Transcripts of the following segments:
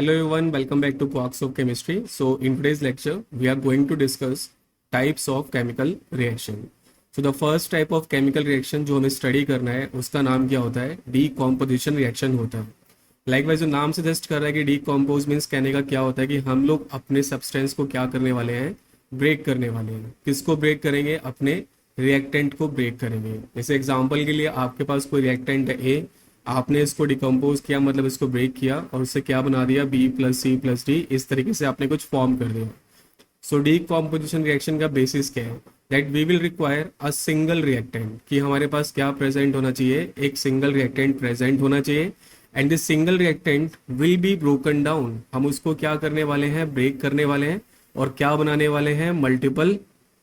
Hello everyone, welcome back to Quarks of Chemistry. So in today's lecture, we are going to discuss types of chemical reaction. So the first type of chemical reaction जो हमें study करना है उसका नाम क्या होता है? Decomposition reaction होता है. लाइकवाइज जो नाम सजेस्ट कर रहा है कि डीकॉम्पोज मीन्स कहने का क्या होता है कि हम लोग अपने सब्सटेंस को क्या करने वाले हैं, ब्रेक करने वाले हैं. किसको ब्रेक करेंगे? अपने रिएक्टेंट को ब्रेक करेंगे. जैसे एग्जांपल के लिए आपके पास कोई रिएक्टेंट है ए, आपने इसको डिकम्पोज किया, मतलब इसको ब्रेक किया और उससे क्या बना दिया? B plus C plus D. इस तरीके से आपने कुछ फॉर्म कर दिया. सो डीकॉम्पोजिशन रिएक्शन का बेसिस क्या है? That we will require a single reactant, कि हमारे पास क्या प्रेजेंट होना चाहिए? एक सिंगल रिएक्टेंट प्रेजेंट होना चाहिए. And this single reactant will be broken down. हम उसको क्या करने वाले हैं? ब्रेक करने वाले हैं. और क्या बनाने वाले हैं? मल्टीपल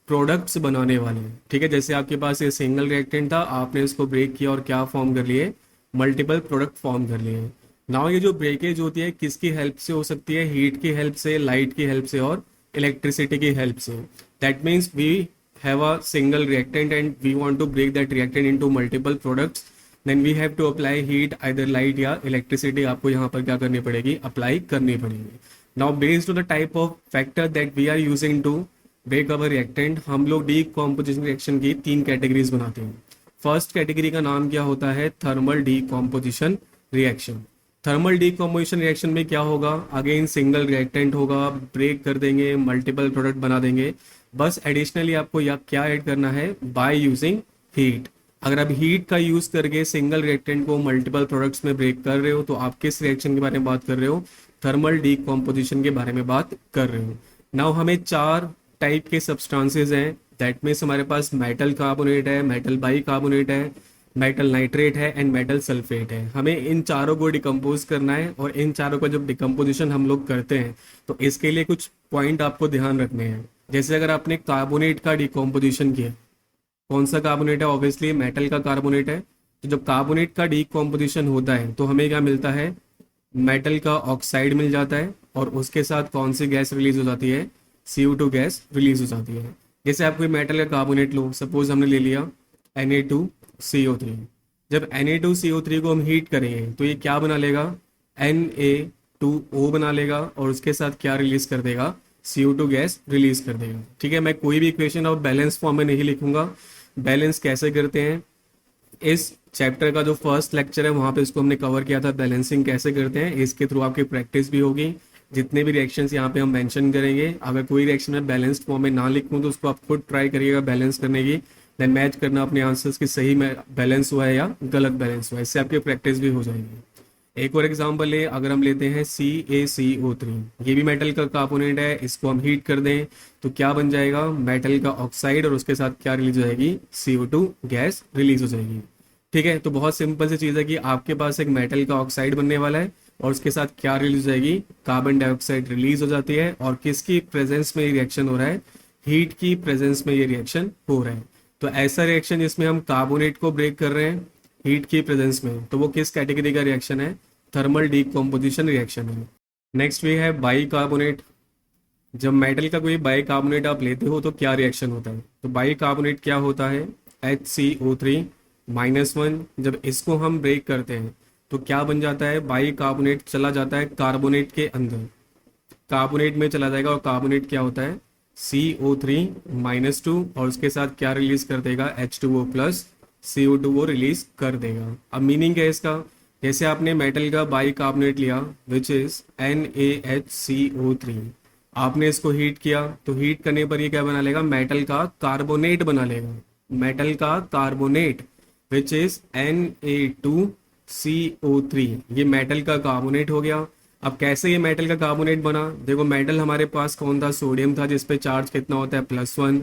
प्रोडक्ट्स बनाने वाले हैं. ठीक है, जैसे आपके पास ये सिंगल रिएक्टेंट था, आपने इसको ब्रेक किया और क्या फॉर्म कर लिए? मल्टीपल प्रोडक्ट फॉर्म कर लिए. नाउ ये जो ब्रेकेज होती है किसकी हेल्प से हो सकती है? हीट की हेल्प से, लाइट की हेल्प से और इलेक्ट्रिसिटी की हेल्प से. That means we have a single reactant and we want to break that reactant into multiple products. Then we have to apply heat, either light या electricity. आपको यहाँ पर क्या करनी पड़ेगी? अप्लाई करनी पड़ेगी. Now based on the type of factor that we are using to break our reactant, हम लोग डीकॉम्पोजिशन रिएक्शन की 3 कैटेगरीज बनाते हैं. फर्स्ट कैटेगरी का नाम क्या होता है? Thermal decomposition reaction. Thermal decomposition reaction में क्या होगा? अगेन सिंगल रिएक्टेंट होगा, ब्रेक कर देंगे, मल्टीपल प्रोडक्ट बना देंगे. बस एडिशनली आपको या क्या ऐड करना है? By using heat. अगर आप हीट का यूज करके सिंगल रिएक्टेंट को मल्टीपल प्रोडक्ट्स में ब्रेक कर रहे हो तो आप किस रिएक्शन के बारे में बात कर रहे हो? थर्मल डीकॉम्पोजिशन के बारे में बात कर रहे हो. नाउ हमें 4 टाइप के सब्सटेंसेज हैं. दैट मीन्स हमारे पास मेटल कार्बोनेट है, मेटल बाई कार्बोनेट है, मेटल नाइट्रेट है एंड मेटल सल्फेट है. हमें इन चारों को डिकम्पोज करना है और इन चारों का जब डिकम्पोजिशन हम लोग करते हैं तो इसके लिए कुछ पॉइंट आपको ध्यान रखने हैं. जैसे अगर आपने कार्बोनेट का डिकम्पोजिशन किया, कौन सा कार्बोनेट है? ऑब्वियसली मेटल का कार्बोनेट है. तो जब कार्बोनेट का डिकम्पोजिशन होता है तो हमें क्या मिलता है? मेटल का ऑक्साइड मिल जाता है और उसके साथ कौन सी गैस रिलीज हो जाती है? CO2 गैस रिलीज हो जाती है. जैसे आप कोई मेटल का कार्बोनेट लो, सपोज हमने ले लिया Na2CO3. जब Na2CO3 को हम हीट करेंगे तो ये क्या बना लेगा? Na2O बना लेगा और उसके साथ क्या रिलीज कर देगा? CO2 गैस रिलीज कर देगा. ठीक है, मैं कोई भी इक्वेशन अब बैलेंस फॉर्म में नहीं लिखूंगा. बैलेंस कैसे करते हैं, इस चैप्टर का जो फर्स्ट लेक्चर है वहां पे इसको हमने कवर किया था. बैलेंसिंग कैसे करते हैं इसके थ्रू आपकी प्रैक्टिस भी होगी. जितने भी रिएक्शंस यहाँ पे हम मेंशन करेंगे, अगर कोई रिएक्शन में बैलेंस्ड फॉर्म में ना लिखूँ तो उसको आप खुद ट्राई करिएगा बैलेंस करने की. देन मैच करना अपने आंसर्स की सही में बैलेंस हुआ है या गलत बैलेंस हुआ है. इससे आपकी प्रैक्टिस भी हो जाएगी. एक और एग्जांपल ले, अगर हम लेते हैं CaCO3, ये भी मेटल का कार्बोनेट है. इसको हम हीट कर दें तो क्या बन जाएगा? मेटल का ऑक्साइड और उसके साथ क्या रिलीज हो जाएगी? CO2 गैस रिलीज हो जाएगी. ठीक है, तो बहुत सिंपल सी चीज़ है कि आपके पास एक मेटल का ऑक्साइड बनने वाला है और उसके साथ क्या रिलीज हो जाएगी? कार्बन डाइऑक्साइड रिलीज हो जाती है. और किसकी प्रेजेंस में ये रिएक्शन हो रहा है? हीट की प्रेजेंस में ये रिएक्शन हो रहा है. तो ऐसा रिएक्शन जिसमें हम कार्बोनेट को ब्रेक कर रहे हैं हीट की प्रेजेंस में, तो वो किस कैटेगरी का रिएक्शन है? थर्मल डीकॉम्पोजिशन रिएक्शन है. नेक्स्ट वे है बाई कार्बोनेट. जब मेटल का कोई बाई कार्बोनेट आप लेते हो तो क्या रिएक्शन होता है? तो बाई कार्बोनेट क्या होता है? HCO3-1. जब इसको हम ब्रेक करते हैं तो क्या बन जाता है? बाई कार्बोनेट चला जाता है कार्बोनेट के अंदर, कार्बोनेट में चला जाएगा. और कार्बोनेट क्या होता है? CO3-2 और उसके साथ क्या रिलीज कर देगा? H2O प्लस CO2 वो रिलीज कर देगा. अब मीनिंग क्या है इसका? जैसे आपने मेटल का बाई कार्बोनेट लिया विच इज NaHCO3, आपने इसको हीट किया तो हीट करने पर ये क्या बना लेगा? मेटल का कार्बोनेट बना लेगा. मेटल का कार्बोनेट विच इज Na2CO3, ये मेटल का कार्बोनेट हो गया. अब कैसे ये मेटल का कार्बोनेट बना? देखो मेटल हमारे पास कौन था? सोडियम था, जिसपे चार्ज कितना होता है? +1.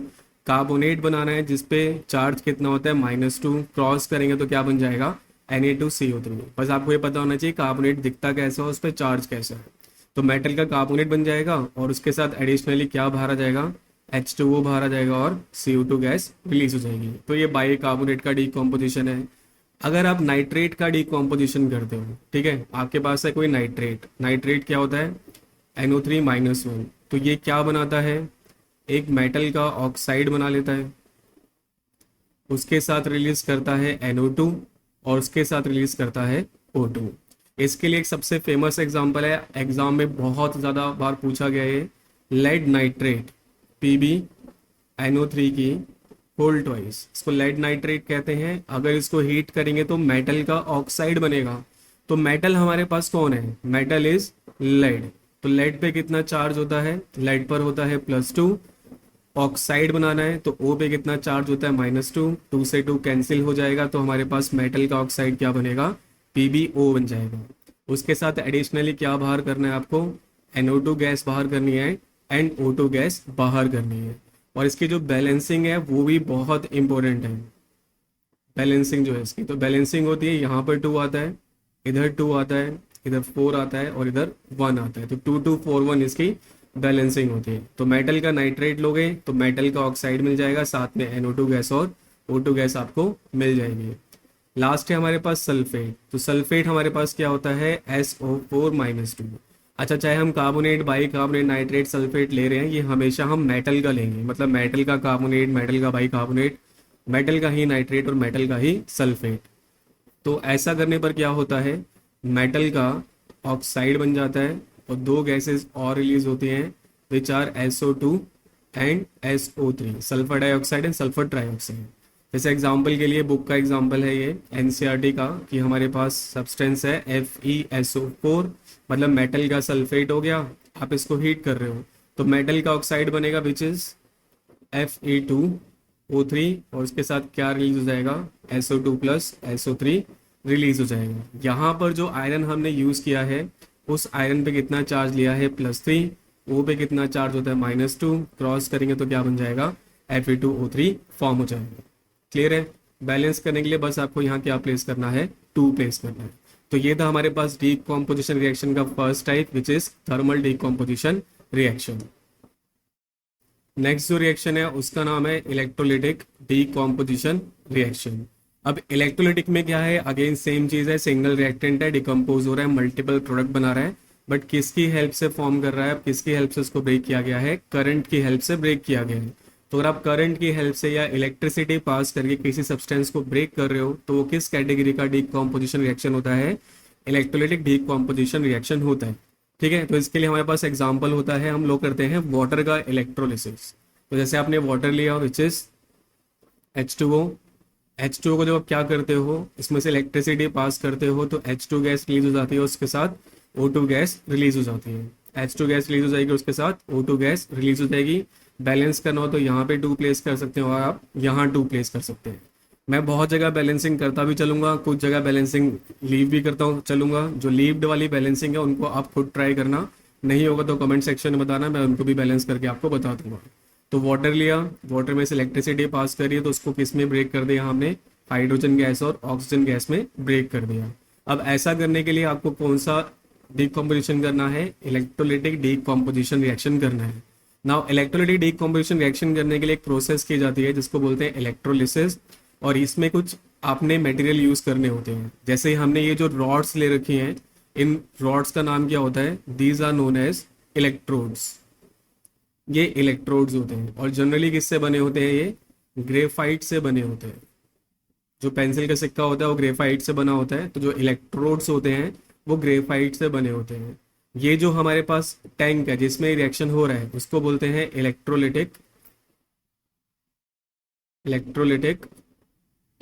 कार्बोनेट बनाना है जिसपे चार्ज कितना होता है? -2. क्रॉस करेंगे तो क्या बन जाएगा? Na2CO3. बस आपको ये पता होना चाहिए कार्बोनेट दिखता कैसा है, उस पर चार्ज कैसा है. तो मेटल का कार्बोनेट बन जाएगा और उसके साथ एडिशनली क्या बाहर आ जाएगा? H2O बाहर आ जाएगा और CO2 गैस रिलीज हो जाएगी. तो ये बाई कार्बोनेट का डीकॉम्पोजिशन है. अगर आप नाइट्रेट का डीकॉम्पोजिशन करते हो, ठीक है, आपके पास है कोई नाइट्रेट. नाइट्रेट क्या होता है? NO3-1. तो ये क्या बनाता है? एक मेटल का ऑक्साइड बना लेता है, उसके साथ रिलीज करता है NO2 और उसके साथ रिलीज करता है O2. इसके लिए एक सबसे फेमस एग्जांपल है, एग्जाम में बहुत ज़्यादा बार पूछा गया है, लेड नाइट्रेट, PbNO3 की होल ट्वाइस, इसको लेड नाइट्रेट कहते हैं। अगर इसको हीट करेंगे तो मेटल का ऑक्साइड बनेगा। तो मेटल हमारे पास कौन है, मेटल इज लेड। तो लेड पे कितना चार्ज होता है, लेड पर होता है +2। ऑक्साइड बनाना है तो O पे कितना चार्ज होता है, -2। 2 से 2 कैंसिल हो जाएगा तो हमारे पास मेटल का ऑक्साइड क्या बनेगा, PbO बन जाएगा। उसके साथ एडिशनली क्या बाहर करना है आपको, NO2 गैस बाहर करनी है एंड O2 गैस बाहर करनी है। और इसकी जो बैलेंसिंग है वो भी बहुत इंपॉर्टेंट है। बैलेंसिंग जो है इसकी, तो बैलेंसिंग होती है, यहाँ पर 2 आता है, इधर 2 आता है, इधर 4 आता है और इधर 1 आता है। तो 2 2 4 1 इसकी बैलेंसिंग होती है। तो मेटल का नाइट्रेट लोगे तो मेटल का ऑक्साइड मिल जाएगा, साथ में NO2 गैस और O2 गैस आपको मिल जाएगी। लास्ट है हमारे पास सल्फेट। तो सल्फेट हमारे पास क्या होता है, SO4-2। अच्छा, चाहे हम carbonate, by carbonate, nitrate, sulphate ले रहे हैं, ये हमेशा हम मेटल का लेंगे, मतलब मेटल का कार्बोनेट, मेटल का बाई कार्बोनेट, मेटल का ही नाइट्रेट और मेटल का ही सल्फेट। तो ऐसा करने पर क्या होता है, मेटल का ऑक्साइड बन जाता है और 2 गैसेस और रिलीज होती हैं, which are SO2 and SO3, sulphur dioxide and sulphur trioxide. जैसे एग्जाम्पल के लिए बुक का एग्जाम्पल है ये NCERT का, कि हमारे पास सब्सटेंस है FeSO4, मतलब मेटल का सल्फेट हो गया। आप इसको हीट कर रहे हो तो मेटल का ऑक्साइड बनेगा विच इज Fe2O3, और उसके साथ क्या रिलीज हो जाएगा, SO2 प्लस SO3 रिलीज हो जाएगा। यहाँ पर जो आयरन हमने यूज किया है, उस आयरन पे कितना चार्ज लिया है, +3। O पे कितना चार्ज होता है, -2। क्रॉस करेंगे तो क्या बन जाएगा, Fe2O3 फॉर्म हो जाएगा। क्लियर है। बैलेंस करने के लिए बस आपको यहाँ क्या प्लेस करना है, 2 प्लेस करना है। तो ये था हमारे पास डीकॉम्पोजिशन रिएक्शन का first type, which is thermal decomposition reaction. Next जो रिएक्शन है उसका नाम है इलेक्ट्रोलिटिक डीकॉम्पोजिशन रिएक्शन। अब इलेक्ट्रोलिटिक में क्या है, अगेन सेम चीज है, सिंगल रिएक्टेंट है, डिकम्पोज हो रहा है, मल्टीपल प्रोडक्ट बना रहा है, बट किसकी हेल्प से फॉर्म कर रहा है, किसकी हेल्प से उसको ब्रेक किया गया है, करंट की हेल्प से ब्रेक किया गया है। तो अगर आप करंट की हेल्प से या इलेक्ट्रिसिटी पास करके किसी सब्सटेंस को ब्रेक कर रहे हो तो वो किस कैटेगरी का डीकॉम्पोजिशन रिएक्शन होता है, इलेक्ट्रोलिटिक डीकॉम्पोजिशन रिएक्शन होता है। ठीक है, तो इसके लिए हमारे पास एग्जाम्पल होता है, हम लोग करते हैं वाटर का इलेक्ट्रोलिसिस। तो जैसे आपने वाटर लिया विच इज H2O, H2O को जब आप क्या करते हो, इसमें से इलेक्ट्रिसिटी पास करते हो तो H2 गैस रिलीज हो जाती है, उसके साथ O2 गैस रिलीज हो जाती है। H2 गैस रिलीज हो जाएगी, उसके साथ O2 गैस रिलीज हो जाएगी। बैलेंस करना हो तो यहाँ पे 2 प्लेस कर सकते हो और आप यहाँ 2 प्लेस कर सकते हैं। मैं बहुत जगह बैलेंसिंग करता भी चलूंगा, कुछ जगह बैलेंसिंग लीव भी करता हूँ चलूंगा। जो लीव्ड वाली बैलेंसिंग है उनको आप खुद ट्राई करना, नहीं होगा तो कमेंट सेक्शन में बताना, मैं उनको भी बैलेंस करके आपको बता दूंगा। तो वाटर लिया, वाटर में से इलेक्ट्रिसिटी पास करी है तो उसको किस में ब्रेक कर दिया हमने, हाइड्रोजन गैस और ऑक्सीजन गैस में ब्रेक कर दिया। अब ऐसा करने के लिए आपको कौन सा डीकॉम्पोजिशन करना है, इलेक्ट्रोलिटिक डीकॉम्पोजिशन रिएक्शन करना है। नाउ इलेक्ट्रोलिटिक डीकॉम्पोजिशन रिएक्शन करने के लिए एक प्रोसेस की जाती है जिसको बोलते हैं इलेक्ट्रोलिसिस, और इसमें कुछ आपने मटेरियल यूज करने होते हैं। जैसे हमने ये जो रॉड्स ले रखी हैं, इन रॉड्स का नाम क्या होता है, these are known as electrodes. ये इलेक्ट्रोड्स होते हैं और जनरली किससे बने होते हैं, ये ग्रेफाइट से बने होते हैं। जो पेंसिल का सिक्का होता है वो ग्रेफाइट से बना होता है, तो जो इलेक्ट्रोड्स होते हैं वो ग्रेफाइट से बने होते हैं। ये जो हमारे पास टैंक है जिसमें रिएक्शन हो रहा है उसको बोलते हैं इलेक्ट्रोलिटिक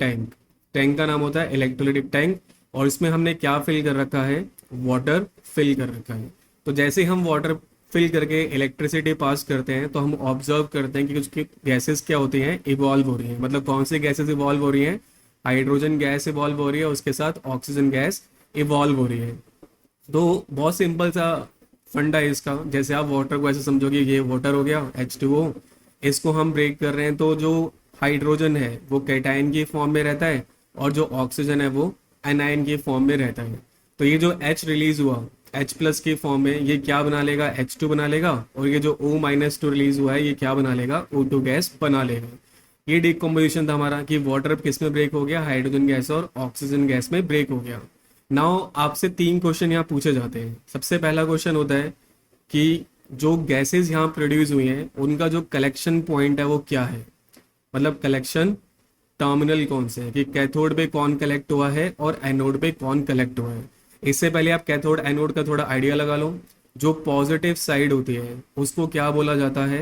टैंक। टैंक का नाम होता है इलेक्ट्रोलिटिक टैंक, और इसमें हमने क्या फिल कर रखा है, वाटर फिल कर रखा है। तो जैसे हम वाटर फिल करके इलेक्ट्रिसिटी पास करते हैं तो हम ऑब्जर्व करते हैं कि कुछ गैसेस क्या होती हैं, इवॉल्व हो रही हैं। मतलब कौन सी गैसेस इवॉल्व हो रही हैं, हाइड्रोजन गैस इवॉल्व हो रही है, उसके साथ ऑक्सीजन गैस इवॉल्व हो रही है। तो बहुत सिंपल सा फंडा है इसका। जैसे आप वाटर को ऐसे समझोगे, ये वाटर हो गया H2O, इसको हम ब्रेक कर रहे हैं तो जो हाइड्रोजन है वो कैटायन की फॉर्म में रहता है और जो ऑक्सीजन है वो एनायन की फॉर्म में रहता है। तो ये जो H रिलीज हुआ H+ की फॉर्म में, ये क्या बना लेगा, H2 बना लेगा, और ये जो O-2 रिलीज हुआ है ये क्या बना लेगा, O2 गैस बना लेगा। ये डिकम्पोजिशन था हमारा कि वाटर किस में ब्रेक हो गया, हाइड्रोजन गैस और ऑक्सीजन गैस में ब्रेक हो गया। नाउ आपसे 3 क्वेश्चन यहाँ पूछे जाते हैं। सबसे पहला क्वेश्चन होता है कि जो गैसेस यहाँ प्रोड्यूस हुई हैं उनका जो कलेक्शन पॉइंट है वो क्या है, मतलब कलेक्शन टर्मिनल कौन से है, कि कैथोड पे कौन कलेक्ट हुआ है और एनोड पे कौन कलेक्ट हुआ है। इससे पहले आप कैथोड एनोड का थोड़ा आइडिया लगा लो। जो पॉजिटिव साइड होती है उसको क्या बोला जाता है,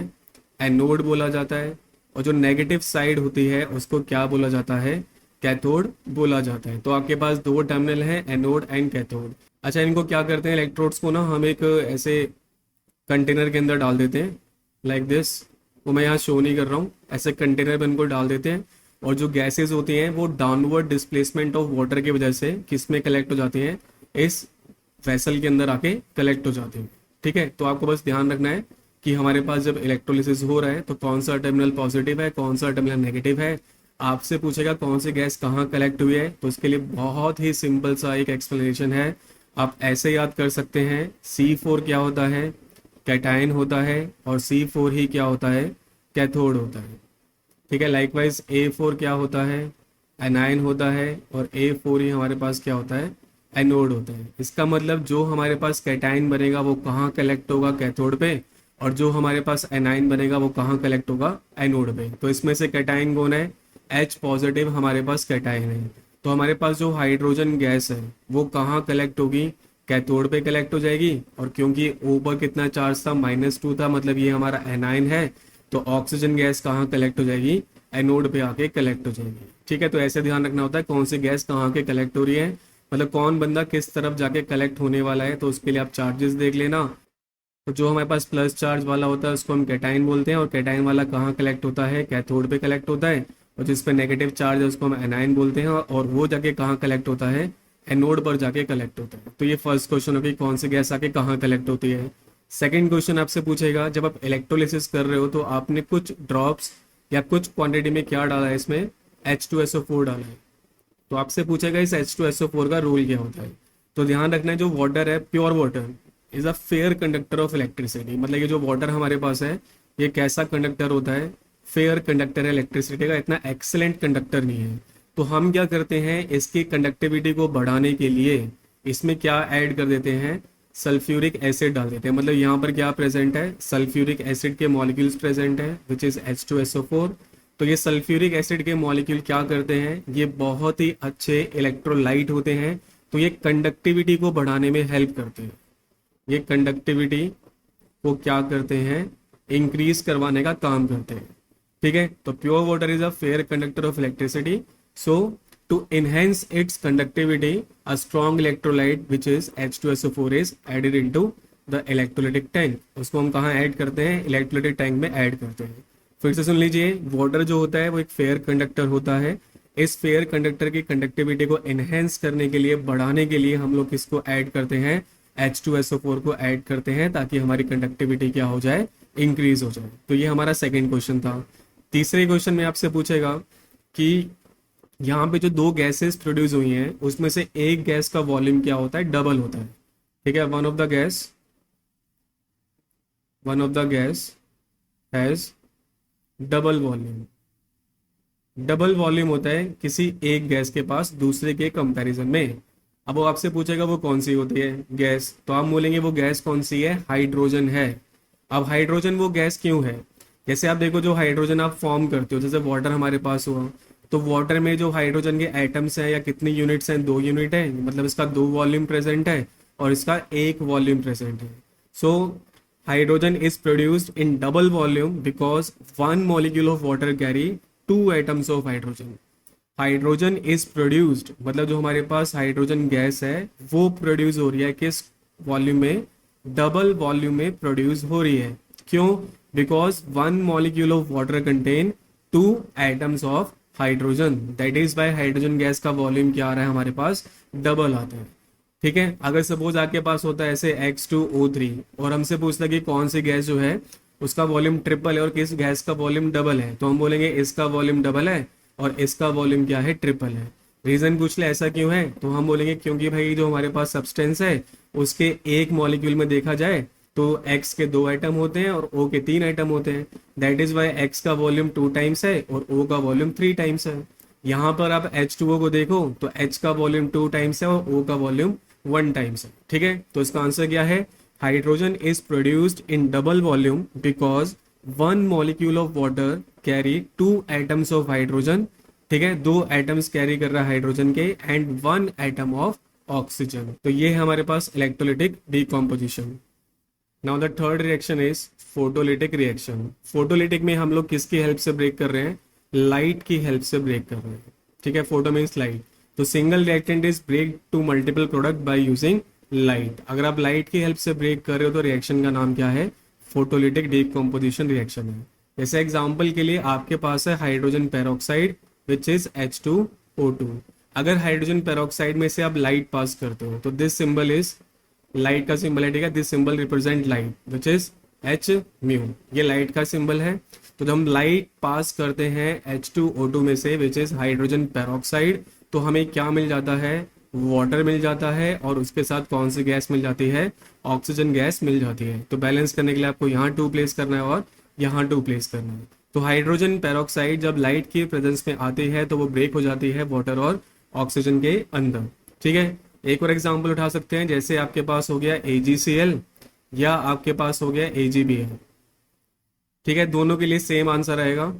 एनोड बोला जाता है, और जो नेगेटिव साइड होती है उसको क्या बोला जाता है, कैथोड बोला जाता है। तो आपके पास दो टर्मिनल है, एनोड एंड कैथोड। अच्छा, इनको क्या करते हैं, इलेक्ट्रोड्स को ना हम एक ऐसे कंटेनर के अंदर डाल देते हैं, लाइक दिस। वो मैं यहाँ शो नहीं कर रहा हूँ, ऐसे कंटेनर में इनको डाल देते हैं, और जो गैसेस होती हैं वो डाउनवर्ड डिस्प्लेसमेंट ऑफ वाटर की वजह से किस में कलेक्ट हो जाती हैं, इस वेसल के अंदर आके कलेक्ट हो जाती हैं। ठीक है, तो आपको बस ध्यान रखना है कि हमारे पास जब इलेक्ट्रोलिसिस हो रहा है तो कौन सा टर्मिनल पॉजिटिव है, कौन सा टर्मिनल नेगेटिव है। आपसे पूछेगा कौन सी गैस कहाँ कलेक्ट हुई है, तो उसके लिए बहुत ही सिंपल सा एक एक्सप्लेनेशन है। आप ऐसे याद कर सकते हैं, C4 क्या होता है, कैटायन होता है, और C4 ही क्या होता है, कैथोड होता है। ठीक है, लाइकवाइज A4 क्या होता है, एनायन होता है, और A4 ही हमारे पास क्या होता है, एनोड होता है। इसका मतलब जो हमारे पास कैटायन बनेगा वो कहाँ कलेक्ट होगा, कैथोड पे, और जो हमारे पास एनायन बनेगा वो कहाँ कलेक्ट होगा, एनोड पे। तो इसमें से कैटायन कौन है, H पॉजिटिव हमारे पास कैटायन है। तो हमारे पास जो हाइड्रोजन गैस है वो कहाँ कलेक्ट होगी, कैथोड पे कलेक्ट हो जाएगी। और क्योंकि O पर कितना चार्ज था, -2 था, मतलब ये हमारा एनायन है, तो ऑक्सीजन गैस कहाँ कलेक्ट हो जाएगी, एनोड पे आके कलेक्ट हो जाएगी। ठीक है, तो ऐसे ध्यान रखना होता है कौन सी गैस कहाँ के कलेक्ट हो रही है, मतलब कौन बंदा किस तरफ जाके कलेक्ट होने वाला है। तो उसके लिए आप चार्जेस देख लेना। तो जो हमारे पास प्लस चार्ज वाला होता है उसको हम कैटाइन बोलते हैं, और कैटाइन वाला कहाँ कलेक्ट होता है, कैथोड पे कलेक्ट होता है। और जिस पे नेगेटिव चार्ज है उसको हम एनाइन बोलते हैं, और वो जाके कहाँ कलेक्ट होता है, एनोड पर जाके कलेक्ट होता है। तो ये फर्स्ट क्वेश्चन होगी, कौन सी गैस आके कहाँ कलेक्ट होती है। सेकेंड क्वेश्चन आपसे पूछेगा, जब आप इलेक्ट्रोलिसिस कर रहे हो तो आपने कुछ ड्रॉप्स या कुछ क्वांटिटी में क्या डाला है, इसमें H2SO4 डाला है। तो आपसे पूछेगा इस H2SO4 का रोल क्या होता है। तो ध्यान रखना है, जो वाटर है, pure water is a fair conductor of electricity. मतलब ये जो वाटर हमारे पास है ये कैसा कंडक्टर होता है, फेयर कंडक्टर है इलेक्ट्रिसिटी का, इतना एक्सेलेंट कंडक्टर नहीं है। तो हम क्या करते हैं, इसकी कंडक्टिविटी को बढ़ाने के लिए इसमें क्या ऐड कर देते हैं, सल्फ्यूरिक एसिड डाल देते हैं। मतलब यहाँ पर क्या प्रेजेंट है, सल्फ्यूरिक एसिड के मॉलिक्यूल्स प्रेजेंट है, विच इज H2SO4। तो ये सल्फ्यूरिक एसिड के मॉलिक्यूल क्या करते हैं, ये बहुत ही अच्छे इलेक्ट्रोलाइट होते हैं, तो ये कंडक्टिविटी को बढ़ाने में हेल्प करते हैं। ये कंडक्टिविटी को क्या करते हैं, इंक्रीज करवाने का काम करते हैं। ठीक है, तो pure water is a fair conductor of electricity, so to enhance its conductivity a strong electrolyte which is H2SO4 is added into the electrolytic tank। उसको हम कहाँ ऐड करते हैं, इलेक्ट्रोलाइटिक टैंक में ऐड करते हैं। फिर से सुन लीजिए, वाटर जो होता है वो एक फेयर कंडक्टर होता है। इस फेयर कंडक्टर की कंडक्टिविटी को एनहेंस करने के लिए, बढ़ाने के लिए हम लोग किसको ऐड करते हैं, H2SO4 को ऐड करते हैं, ताकि हमारी कंडक्टिविटी क्या हो जाए, इंक्रीज हो जाए। तो ये हमारा सेकेंड क्वेश्चन था। तीसरे क्वेश्चन में आपसे पूछेगा कि यहाँ पे जो दो गैसेस प्रोड्यूस हुई हैं उसमें से एक गैस का वॉल्यूम क्या होता है, डबल होता है। ठीक है, one of the gas has double volume. Double volume होता है किसी एक गैस के पास दूसरे के कंपैरिजन में। अब वो आपसे पूछेगा वो कौन सी होती है गैस, तो आप बोलेंगे वो गैस कौन सी है, हाइड्रोजन है। अब हाइड्रोजन वो गैस क्यों है, जैसे आप देखो जो हाइड्रोजन आप फॉर्म करते हो, जैसे वाटर हमारे पास हुआ, तो वाटर में जो हाइड्रोजन के एटम्स हैं या कितनी यूनिट्स हैं, 2 यूनिट है, मतलब इसका 2 वॉल्यूम प्रेजेंट है और इसका 1 वॉल्यूम प्रेजेंट है। So hydrogen is produced in double volume because 1 molecule of water carry 2 atoms of hydrogen. Hydrogen is produced, मतलब जो हमारे पास हाइड्रोजन गैस है वो प्रोड्यूस हो रही है किस वॉल्यूम में, डबल वॉल्यूम में प्रोड्यूस हो रही है। क्यों, because 1 molecule of water contain 2 atoms of hydrogen, that is by hydrogen gas का वॉल्यूम क्या आ रहा है हमारे पास, डबल आता है। ठीक है, अगर सपोज आपके पास होता है ऐसे H2O3 और हमसे पूछता है कि कौन सी गैस जो है उसका वॉल्यूम ट्रिपल है और किस गैस का वॉल्यूम डबल है, तो हम बोलेंगे इसका वॉल्यूम डबल है और इसका वॉल्यूम क्या है, ट्रिपल है। रीजन पूछ ले ऐसा क्यों है, तो हम बोलेंगे क्योंकि भाई जो हमारे पास सब्सटेंस है उसके एक मॉलिक्यूल में देखा जाए तो X के 2 आइटम होते हैं और O के 3 आइटम होते हैं, दैट इज वाई X का वॉल्यूम 2 टाइम्स है और O का वॉल्यूम 3 टाइम्स है। यहाँ पर आप H2O को देखो तो H का वॉल्यूम 2 टाइम्स है और O का वॉल्यूम 1 टाइम्स है। ठीक है, तो इसका आंसर क्या है, hydrogen is produced in double volume because 1 molecule of water carry 2 atoms of hydrogen. ठीक है, 2 एटम्स कैरी कर रहा है हाइड्रोजन के एंड 1 एटम ऑफ ऑक्सीजन। तो ये है हमारे पास electrolytic decomposition. Now the third reaction is photolytic reaction. Photolytic में हम लोग किसकी हेल्प से ब्रेक कर रहे हैं? लाइट की हेल्प से ब्रेक कर रहे हैं। ठीक है, फोटो मीन्स लाइट। तो single reactant is break to multiple product by using light. अगर आप लाइट की हेल्प से ब्रेक कर रहे हो तो रिएक्शन का नाम क्या है? फोटोलिटिक डीकॉम्पोजिशन रिएक्शन है। जैसे एग्जाम्पल के लिए आपके पास है hydrogen peroxide which is H2O2। अगर हाइड्रोजन पेरोक्साइड में से आप लाइट पास करते हो तो दिस सिंबल इज लाइट का सिंबल है। ठीक है, this symbol represent light which is H mu. ये लाइट का सिंबल है। तो जब हम लाइट पास करते हैं H2O2 में से विच इज हाइड्रोजन पेरोक्साइड, तो हमें क्या मिल जाता है? वाटर मिल जाता है। और उसके साथ कौन सी गैस मिल जाती है? ऑक्सीजन गैस मिल जाती है। तो बैलेंस करने के लिए आपको यहाँ 2 प्लेस करना है और यहाँ 2 प्लेस करना है। तो हाइड्रोजन पेरोक्साइड जब लाइट की प्रेजेंस में आती है तो वो ब्रेक हो जाती है वाटर और ऑक्सीजन के अंदर। ठीक है, एक और एग्जांपल उठा सकते हैं। जैसे आपके पास हो गया AgCl या आपके पास हो गया AgBl। ठीक है, दोनों के लिए सेम आंसर आएगा,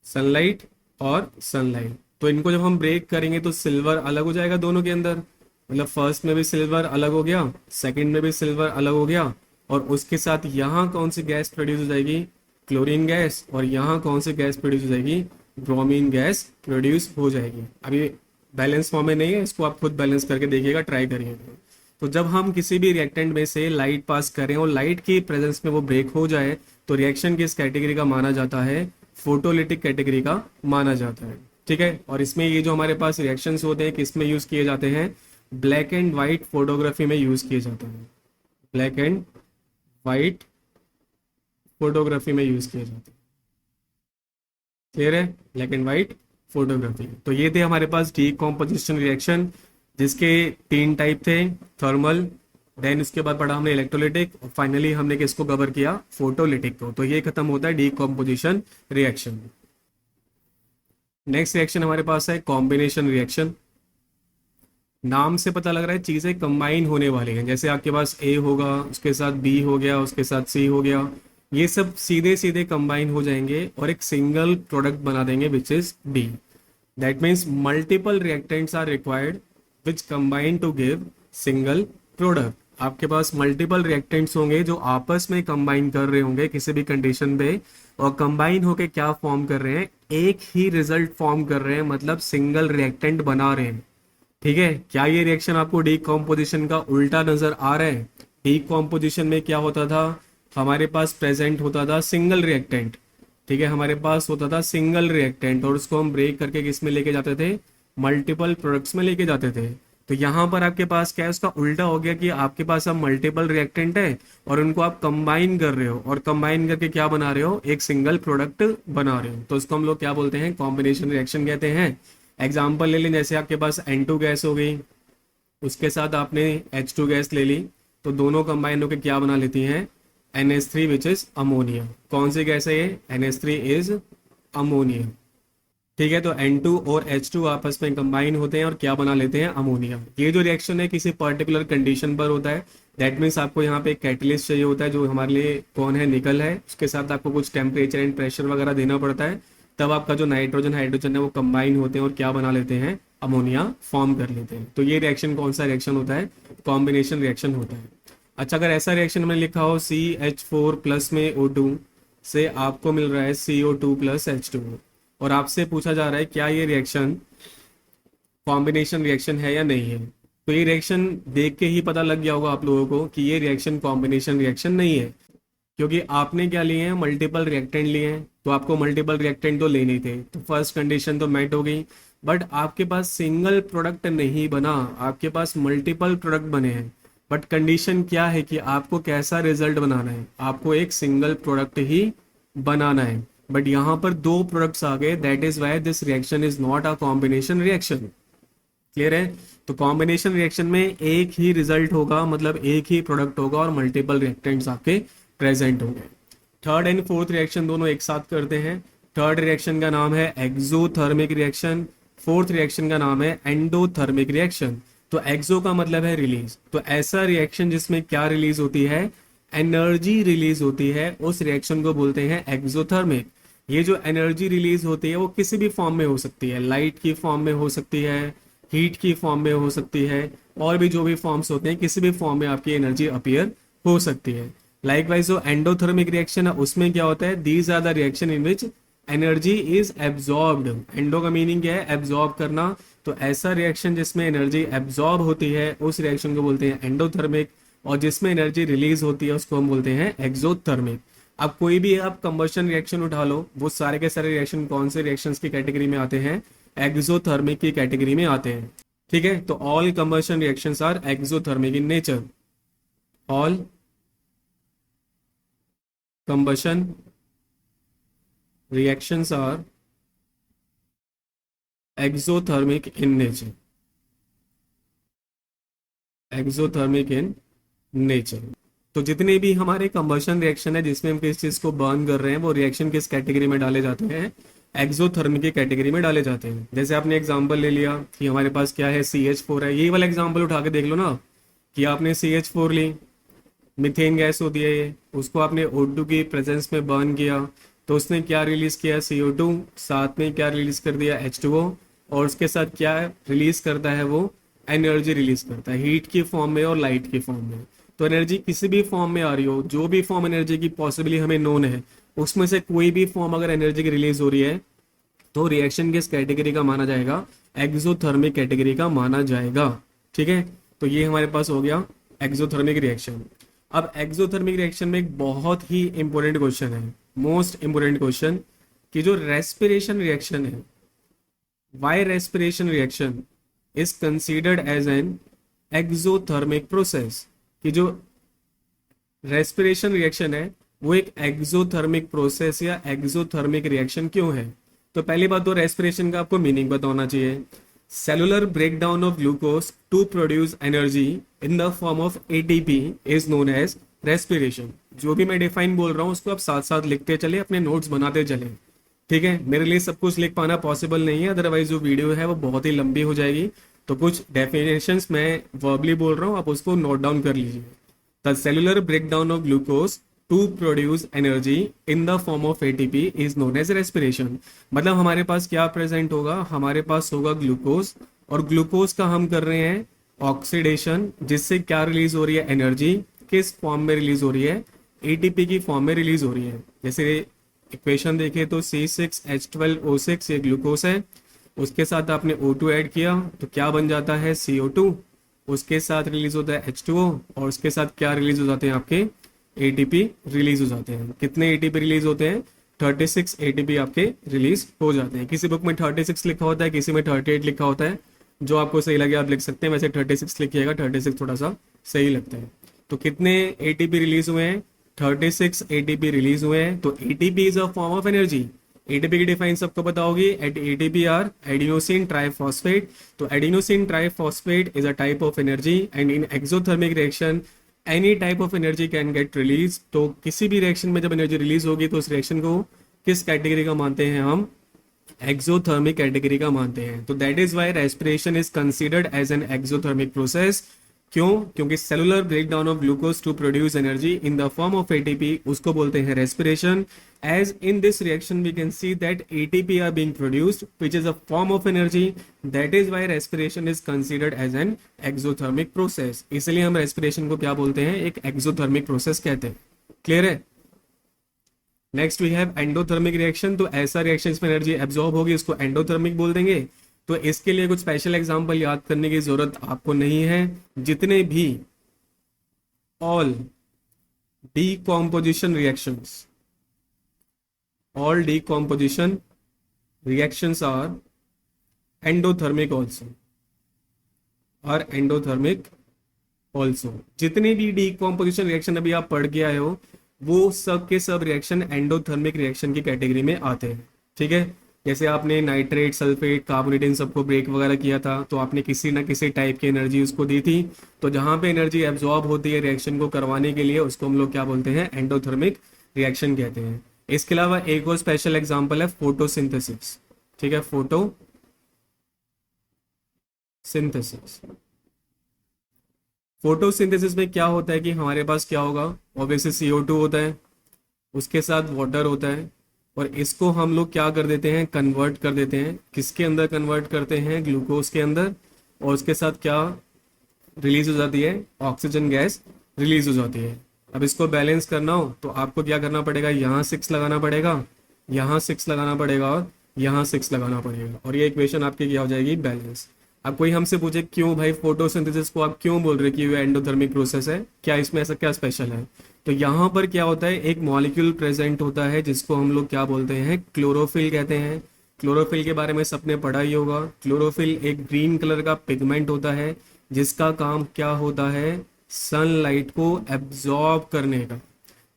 सनलाइट और सनलाइट। तो इनको जब हम ब्रेक करेंगे तो सिल्वर अलग हो जाएगा दोनों के अंदर। मतलब फर्स्ट में भी सिल्वर अलग हो गया, सेकंड में भी सिल्वर अलग हो गया। और उसके साथ यहाँ कौन सी गैस प्रोड्यूस हो जाएगी? Chlorine gas. और यहाँ कौन सी गैस प्रोड्यूस हो जाएगी? ब्रोमीन गैस प्रोड्यूस हो जाएगी। अभी बैलेंस फॉर्म में नहीं है, इसको आप खुद बैलेंस करके देखिएगा, ट्राई करिएगा। तो जब हम किसी भी रिएक्टेंट में से लाइट पास करें और लाइट की प्रेजेंस में वो ब्रेक हो जाए तो रिएक्शन किस कैटेगरी का माना जाता है? फोटोलिटिक कैटेगरी का माना जाता है। ठीक है, और इसमें ये जो हमारे पास रिएक्शंस होते हैं किस में यूज किए जाते हैं? ब्लैक एंड व्हाइट फोटोग्राफी में यूज किए जाते हैं। ब्लैक एंड व्हाइट फोटोग्राफी में यूज किए जाते हैं। क्लियर है? Black and white photography. तो ये थे हमारे पास डीकॉम्पोजिशन रिएक्शन, जिसके 3 टाइप थे, थर्मल, देन उसके बाद पढ़ा हमने इलेक्ट्रोलिटिक, और फाइनली हमने किसको कवर किया? फोटोलिटिक को। तो ये खत्म होता है डीकॉम्पोजिशन रिएक्शन। नेक्स्ट रिएक्शन हमारे पास है कॉम्बिनेशन रिएक्शन। नाम से पता लग रहा है चीजें कंबाइन होने वाली हैं। जैसे आपके पास A होगा, उसके साथ B हो गया, उसके साथ C हो गया, ये सब सीधे सीधे कंबाइन हो जाएंगे और एक सिंगल प्रोडक्ट बना देंगे which is D। That means multiple reactants are required which combine to give single product. आपके पास मल्टीपल रिएक्टेंट्स होंगे जो आपस में कंबाइन कर रहे होंगे किसी भी कंडीशन पे, और कंबाइन होके क्या फॉर्म कर रहे हैं? एक ही रिजल्ट फॉर्म कर रहे हैं, मतलब सिंगल रिएक्टेंट बना रहे हैं। ठीक है, क्या ये रिएक्शन आपको डीकॉम्पोजिशन का उल्टा नजर आ रहा है? डीकॉम्पोजिशन में क्या होता था? हमारे पास प्रेजेंट होता था सिंगल रिएक्टेंट। ठीक है, हमारे पास होता था सिंगल रिएक्टेंट और उसको हम ब्रेक करके किस में लेके जाते थे? मल्टीपल प्रोडक्ट्स में लेके जाते थे। तो यहाँ पर आपके पास क्या है? उसका उल्टा हो गया कि आपके पास अब मल्टीपल रिएक्टेंट है और उनको आप कंबाइन कर रहे हो, और कंबाइन करके क्या बना रहे हो? एक सिंगल प्रोडक्ट बना रहे हो। तो उसको हम लोग क्या बोलते हैं? कॉम्बिनेशन रिएक्शन कहते हैं। एग्जाम्पल ले लें, जैसे आपके पास N2 गैस हो गई, उसके साथ आपने H2 गैस ले ली, तो दोनों कंबाइन होकर क्या बना लेती हैं? NH3 which is ammonia. कौन सी गैस है ये? NH3 is ammonia. ठीक है, तो N2 और H2 आपस में कंबाइन होते हैं और क्या बना लेते हैं? अमोनिया। ये जो रिएक्शन है किसी पर्टिकुलर कंडीशन पर होता है। दैट मीन्स आपको यहाँ पे एक कैटलिस्ट चाहिए होता है जो हमारे लिए कौन है? निकल है। उसके साथ आपको कुछ टेम्परेचर एंड प्रेशर वगैरह देना पड़ता है, तब आपका जो नाइट्रोजन हाइड्रोजन है वो कंबाइन होते हैं और क्या बना लेते हैं? अमोनिया फॉर्म कर लेते हैं। तो ये रिएक्शन कौन सा रिएक्शन होता है? कॉम्बिनेशन रिएक्शन होता है। अच्छा, अगर ऐसा रिएक्शन हमने लिखा हो CH4 प्लस में O2 से आपको मिल रहा है CO2 प्लस H2, और आपसे पूछा जा रहा है क्या ये रिएक्शन कॉम्बिनेशन रिएक्शन है या नहीं है, तो ये रिएक्शन देख के ही पता लग गया होगा आप लोगों को कि ये रिएक्शन कॉम्बिनेशन रिएक्शन नहीं है, क्योंकि आपने क्या लिए हैं? मल्टीपल रिएक्टेंट लिए हैं। तो आपको मल्टीपल रिएक्टेंट तो लेने थे, तो फर्स्ट कंडीशन तो मेट हो गई। बट आपके पास सिंगल प्रोडक्ट नहीं बना, आपके पास मल्टीपल प्रोडक्ट बने हैं। बट कंडीशन क्या है कि आपको कैसा रिजल्ट बनाना है? आपको एक सिंगल प्रोडक्ट ही बनाना है। बट यहाँ पर 2 प्रोडक्ट्स आ गए, that is why this reaction is not a combination reaction. Clear है? तो कॉम्बिनेशन रिएक्शन में एक ही रिजल्ट होगा, मतलब एक ही प्रोडक्ट होगा और मल्टीपल रिएक्टेंट्स आपके प्रेजेंट होंगे। थर्ड एंड फोर्थ रिएक्शन दोनों एक साथ करते हैं। थर्ड रिएक्शन का नाम है एक्सोथर्मिक रिएक्शन, फोर्थ रिएक्शन का नाम है एंडोथर्मिक रिएक्शन। तो एक्सो का मतलब है रिलीज, तो ऐसा रिएक्शन जिसमें क्या रिलीज होती है? एनर्जी रिलीज होती है, उस रिएक्शन को बोलते हैं एक्सोथर्मिक। ये जो एनर्जी रिलीज होती है वो किसी भी फॉर्म में हो सकती है, लाइट की फॉर्म में हो सकती है, हीट की फॉर्म में हो सकती है, और भी जो भी फॉर्म्स होते हैं किसी भी फॉर्म में आपकी एनर्जी अपीयर हो सकती है। लाइकवाइज जो एंडोथर्मिक रिएक्शन है उसमें क्या होता है, these are the reaction in which energy is absorbed. Endo का मीनिंग क्या है, एब्जॉर्ब करना। तो ऐसा रिएक्शन जिसमें एनर्जी एब्जॉर्ब होती है उस रिएक्शन को बोलते हैं एंडोथर्मिक, और जिसमें एनर्जी रिलीज होती है उसको हम बोलते हैं एक्सोथर्मिक। अब कोई भी आप कंबशन रिएक्शन उठा लो, वो सारे के सारे रिएक्शन कौन से रिएक्शंस की कैटेगरी में आते हैं, एक्सोथर्मिक की कैटेगरी में आते हैं। ठीक है, तो all combustion reactions are exothermic in nature. All combustion reactions are exothermic in nature, exothermic in nature। तो जितने भी हमारे कंबशन रिएक्शन है जिसमें हम किस चीज को बर्न कर रहे हैं वो रिएक्शन किस कैटेगरी में डाले जाते हैं, एक्सोथर्मिक की कैटेगरी में डाले जाते हैं। जैसे आपने एग्जांपल ले लिया कि हमारे पास क्या है, CH4 है, ये वाला एग्जांपल उठा के देख लो ना, कि आपने CH4 ली, मीथेन गैस होती है ये, उसको आपने O2 की प्रेजेंस में बर्न किया तो उसने क्या रिलीज किया, CO2, साथ में क्या रिलीज कर दिया, H2O, और उसके साथ क्या रिलीज करता है, वो एनर्जी रिलीज करता है, हीट की फॉर्म में और लाइट की फॉर्म में। तो एनर्जी किसी भी फॉर्म में आ रही हो, जो भी फॉर्म एनर्जी की पॉसिबली हमें नोन है, उसमें से कोई भी फॉर्म अगर एनर्जी की रिलीज हो रही है तो रिएक्शन किस कैटेगरी का माना जाएगा, एक्सोथर्मिक कैटेगरी का माना जाएगा। ठीक है, तो ये हमारे पास हो गया एक्सोथर्मिक रिएक्शन। अब एक्सोथर्मिक रिएक्शन में एक बहुत ही इंपॉर्टेंट क्वेश्चन है, मोस्ट इंपॉर्टेंट क्वेश्चन, कि जो रेस्पिरेशन रिएक्शन है, why respiration reaction is considered as an exothermic process, कि जो रेस्पिरेशन रिएक्शन है वो एक एक्सोथर्मिक प्रोसेस या एक्सोथर्मिक रिएक्शन क्यों है। तो पहली बात तो रेस्पिरेशन का आपको मीनिंग पता होना चाहिए। Cellular breakdown of glucose to produce energy in the form of ATP is known as respiration. जो भी मैं डिफाइन बोल रहा हूँ उसको आप साथ साथ लिखते चले, अपने नोट्स बनाते चले। ठीक है, मेरे लिए सब कुछ लिख पाना पॉसिबल नहीं है, अदरवाइज जो वीडियो है वो बहुत ही लंबी हो जाएगी। तो कुछ डेफिनेशंस मैं वर्बली बोल रहा हूँ, आप उसको नोट डाउन कर लीजिए। The cellular breakdown of glucose to produce energy in the form of ATP is known as respiration. मतलब हमारे पास क्या प्रेजेंट होगा, हमारे पास होगा ग्लूकोज, और ग्लूकोज का हम कर रहे हैं ऑक्सीडेशन, जिससे क्या रिलीज हो रही है, एनर्जी किस फॉर्म में रिलीज हो रही है, ATP की फॉर्म में रिलीज हो रही है। जैसे इक्वेशन देखें तो C6H12O6 ये ग्लूकोज है, उसके साथ आपने O2 ऐड किया तो क्या बन जाता है, CO2, उसके साथ रिलीज होता है H2O, और उसके साथ क्या रिलीज हो जाते हैं, आपके ATP रिलीज हो जाते हैं। कितने ATP रिलीज होते हैं, 36 ATP आपके रिलीज हो जाते हैं। किसी बुक में 36 लिखा होता है, किसी में 38 लिखा होता है, जो आपको सही लगे आप लिख सकते हैं। वैसे 36 लिखिएगा, 36 थोड़ा सा सही लगता है। तो कितने ATP रिलीज हुए हैं, 36 ATP रिलीज हुए हैं। तो ATP is a form of energy. ATP की डिफाइन सबको पता होगी, ATP आर एडिनोसिन ट्राइफॉस्फेट। तो adenosine triphosphate is a type of energy, and in exothermic reaction any type of energy can get release. तो किसी भी रिएक्शन में जब एनर्जी रिलीज होगी तो उस रिएक्शन को किस कैटेगरी का मानते हैं हम, एक्सोथर्मिक कैटेगरी का मानते हैं। तो that is why respiration is considered as an exothermic process. क्यों, क्योंकि cellular breakdown of glucose to produce energy in the form of ATP उसको बोलते हैं respiration. As in this reaction we can see that ATP are being produced which is a form of energy, that is why respiration is considered as an exothermic process. इसलिए हम respiration को क्या बोलते हैं, एक एक्सोथर्मिक प्रोसेस कहते हैं। Clear है। Next we have endothermic reaction. तो ऐसा रिएक्शन इसमें एनर्जी एब्जॉर्ब होगी, उसको एंडोथर्मिक बोल देंगे। तो इसके लिए कुछ स्पेशल एग्जांपल याद करने की जरूरत आपको नहीं है। जितने भी all decomposition reactions, all decomposition reactions are endothermic also, और एंडोथर्मिक ऑल्सो। जितने भी डीकॉम्पोजिशन रिएक्शन अभी आप पढ़ के आए हो वो सब के सब रिएक्शन एंडोथर्मिक रिएक्शन की कैटेगरी में आते हैं। ठीक है, जैसे आपने नाइट्रेट, सल्फेट, कार्बोनेट इन सबको ब्रेक वगैरह किया था तो आपने किसी ना किसी टाइप की एनर्जी उसको दी थी। तो जहां पे एनर्जी एब्जॉर्ब होती है रिएक्शन को करवाने के लिए उसको हम लोग क्या बोलते हैं, एंडोथर्मिक रिएक्शन कहते हैं। इसके अलावा एक और स्पेशल एग्जांपल है फोटोसिंथेसिस। ठीक है, फोटोसिंथेसिस। फोटोसिंथेसिस में क्या होता है कि हमारे पास क्या होगा, ऑब्वियसली CO2 होता है, उसके साथ वाटर होता है, और इसको हम लोग क्या कर देते हैं, कन्वर्ट कर देते हैं। किसके अंदर कन्वर्ट करते हैं, ग्लूकोज के अंदर। और उसके साथ क्या रिलीज हो जाती है, ऑक्सीजन गैस रिलीज हो जाती है। अब इसको बैलेंस करना हो तो आपको क्या करना पड़ेगा, यहाँ 6 लगाना पड़ेगा, यहाँ 6 लगाना पड़ेगा और यहाँ 6 लगाना पड़ेगा, और ये इक्वेशन आपकी क्या हो जाएगी, बैलेंस। अब कोई हमसे पूछे क्यों भाई फोटोसिंथेसिस को आप क्यों बोल रहे कि ये एंडोथर्मिक प्रोसेस है, क्या इसमें ऐसा क्या स्पेशल है, तो यहाँ पर क्या होता है, एक मॉलिक्यूल प्रेजेंट होता है जिसको हम लोग क्या बोलते हैं, क्लोरोफिल कहते हैं। क्लोरोफिल के बारे में सबने पढ़ा ही होगा। क्लोरोफिल एक ग्रीन कलर का पिगमेंट होता है जिसका काम क्या होता है, सनलाइट को एब्जॉर्ब करने का।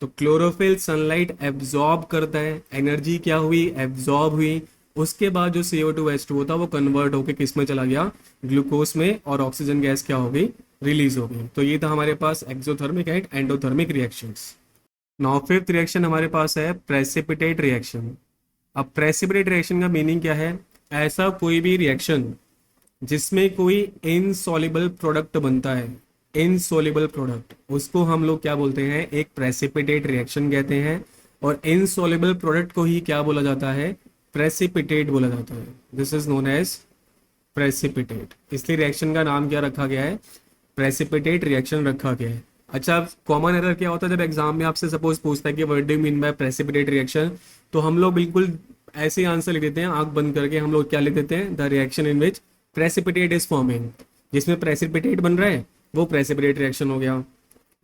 तो क्लोरोफिल सनलाइट एब्जॉर्ब करता है, एनर्जी क्या हुई, एब्जॉर्ब हुई। उसके बाद जो CO2H2O था वो कन्वर्ट होकर किस में चला गया, ग्लूकोज में, और ऑक्सीजन गैस क्या हो गई, रिलीज हो गई। तो ये था हमारे पास exothermic and endothermic reactions. Now fifth reaction हमारे पास है प्रेसिपिटेट रिएक्शन। अब प्रेसिपिटेट रिएक्शन का मीनिंग क्या है, ऐसा कोई भी रिएक्शन जिसमें कोई इनसॉल्युबल प्रोडक्ट बनता है, इनसॉल्युबल प्रोडक्ट, उसको हम लोग क्या बोलते हैं, एक प्रेसिपिटेट रिएक्शन कहते हैं। और इनसॉल्युबल प्रोडक्ट को ही क्या बोला जाता है, प्रेसिपिटेट बोला जाता है। This is known as precipitate, इसलिए रिएक्शन का नाम क्या रखा गया है, प्रेसिपिटेट रिएक्शन रखा गया है। अच्छा, कॉमन एरर क्या होता है जब एग्जाम में आपसे सपोज पूछता है कि what do you mean by precipitate reaction, तो हम लोग बिल्कुल ऐसे ही आंसर लिख देते हैं, आंख बंद करके हम लोग क्या लिख देते हैं, the reaction in which precipitate is forming. जिसमें प्रेसिपिटेट बन रहा है वो प्रेसिपिटेट रिएक्शन हो गया।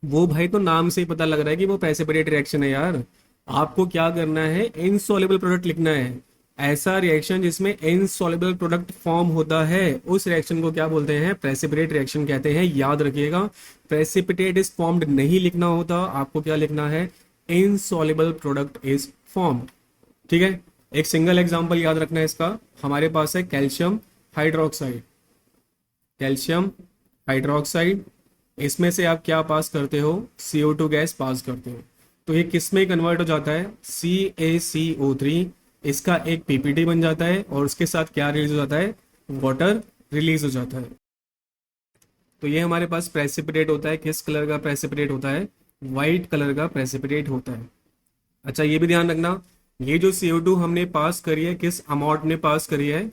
वो भाई तो नाम से ही पता लग रहा है कि वो प्रेसिपिटेट रिएक्शन है यार। आपको क्या करना है, इनसॉल्युबल प्रोडक्ट लिखना है। ऐसा रिएक्शन जिसमें इनसॉल्युबल प्रोडक्ट फॉर्म होता है उस रिएक्शन को क्या बोलते हैं, प्रेसिपिटेट रिएक्शन कहते हैं। याद रखिएगा, प्रेसिपिटेट इज फॉर्म्ड नहीं लिखना होता, आपको क्या लिखना है, इनसॉल्युबल प्रोडक्ट इज फॉर्म्ड। ठीक है, एक सिंगल एग्जांपल याद रखना है इसका, हमारे पास है कैल्शियम हाइड्रोक्साइड। कैल्शियम हाइड्रोक्साइड, इसमें से आप क्या पास करते हो, CO2 गैस पास करते हो। तो ये किस में कन्वर्ट हो जाता है, CaCO3, इसका एक PPT बन जाता है और उसके साथ क्या रिलीज हो जाता है, वाटर रिलीज हो जाता है। तो ये हमारे पास प्रेसिपिटेट होता है। किस कलर का प्रेसिपिटेट होता है, वाइट कलर का प्रेसिपिटेट होता है। अच्छा, ये भी ध्यान रखना, ये जो CO2 हमने पास करी है, किस अमाउंट ने पास करी है,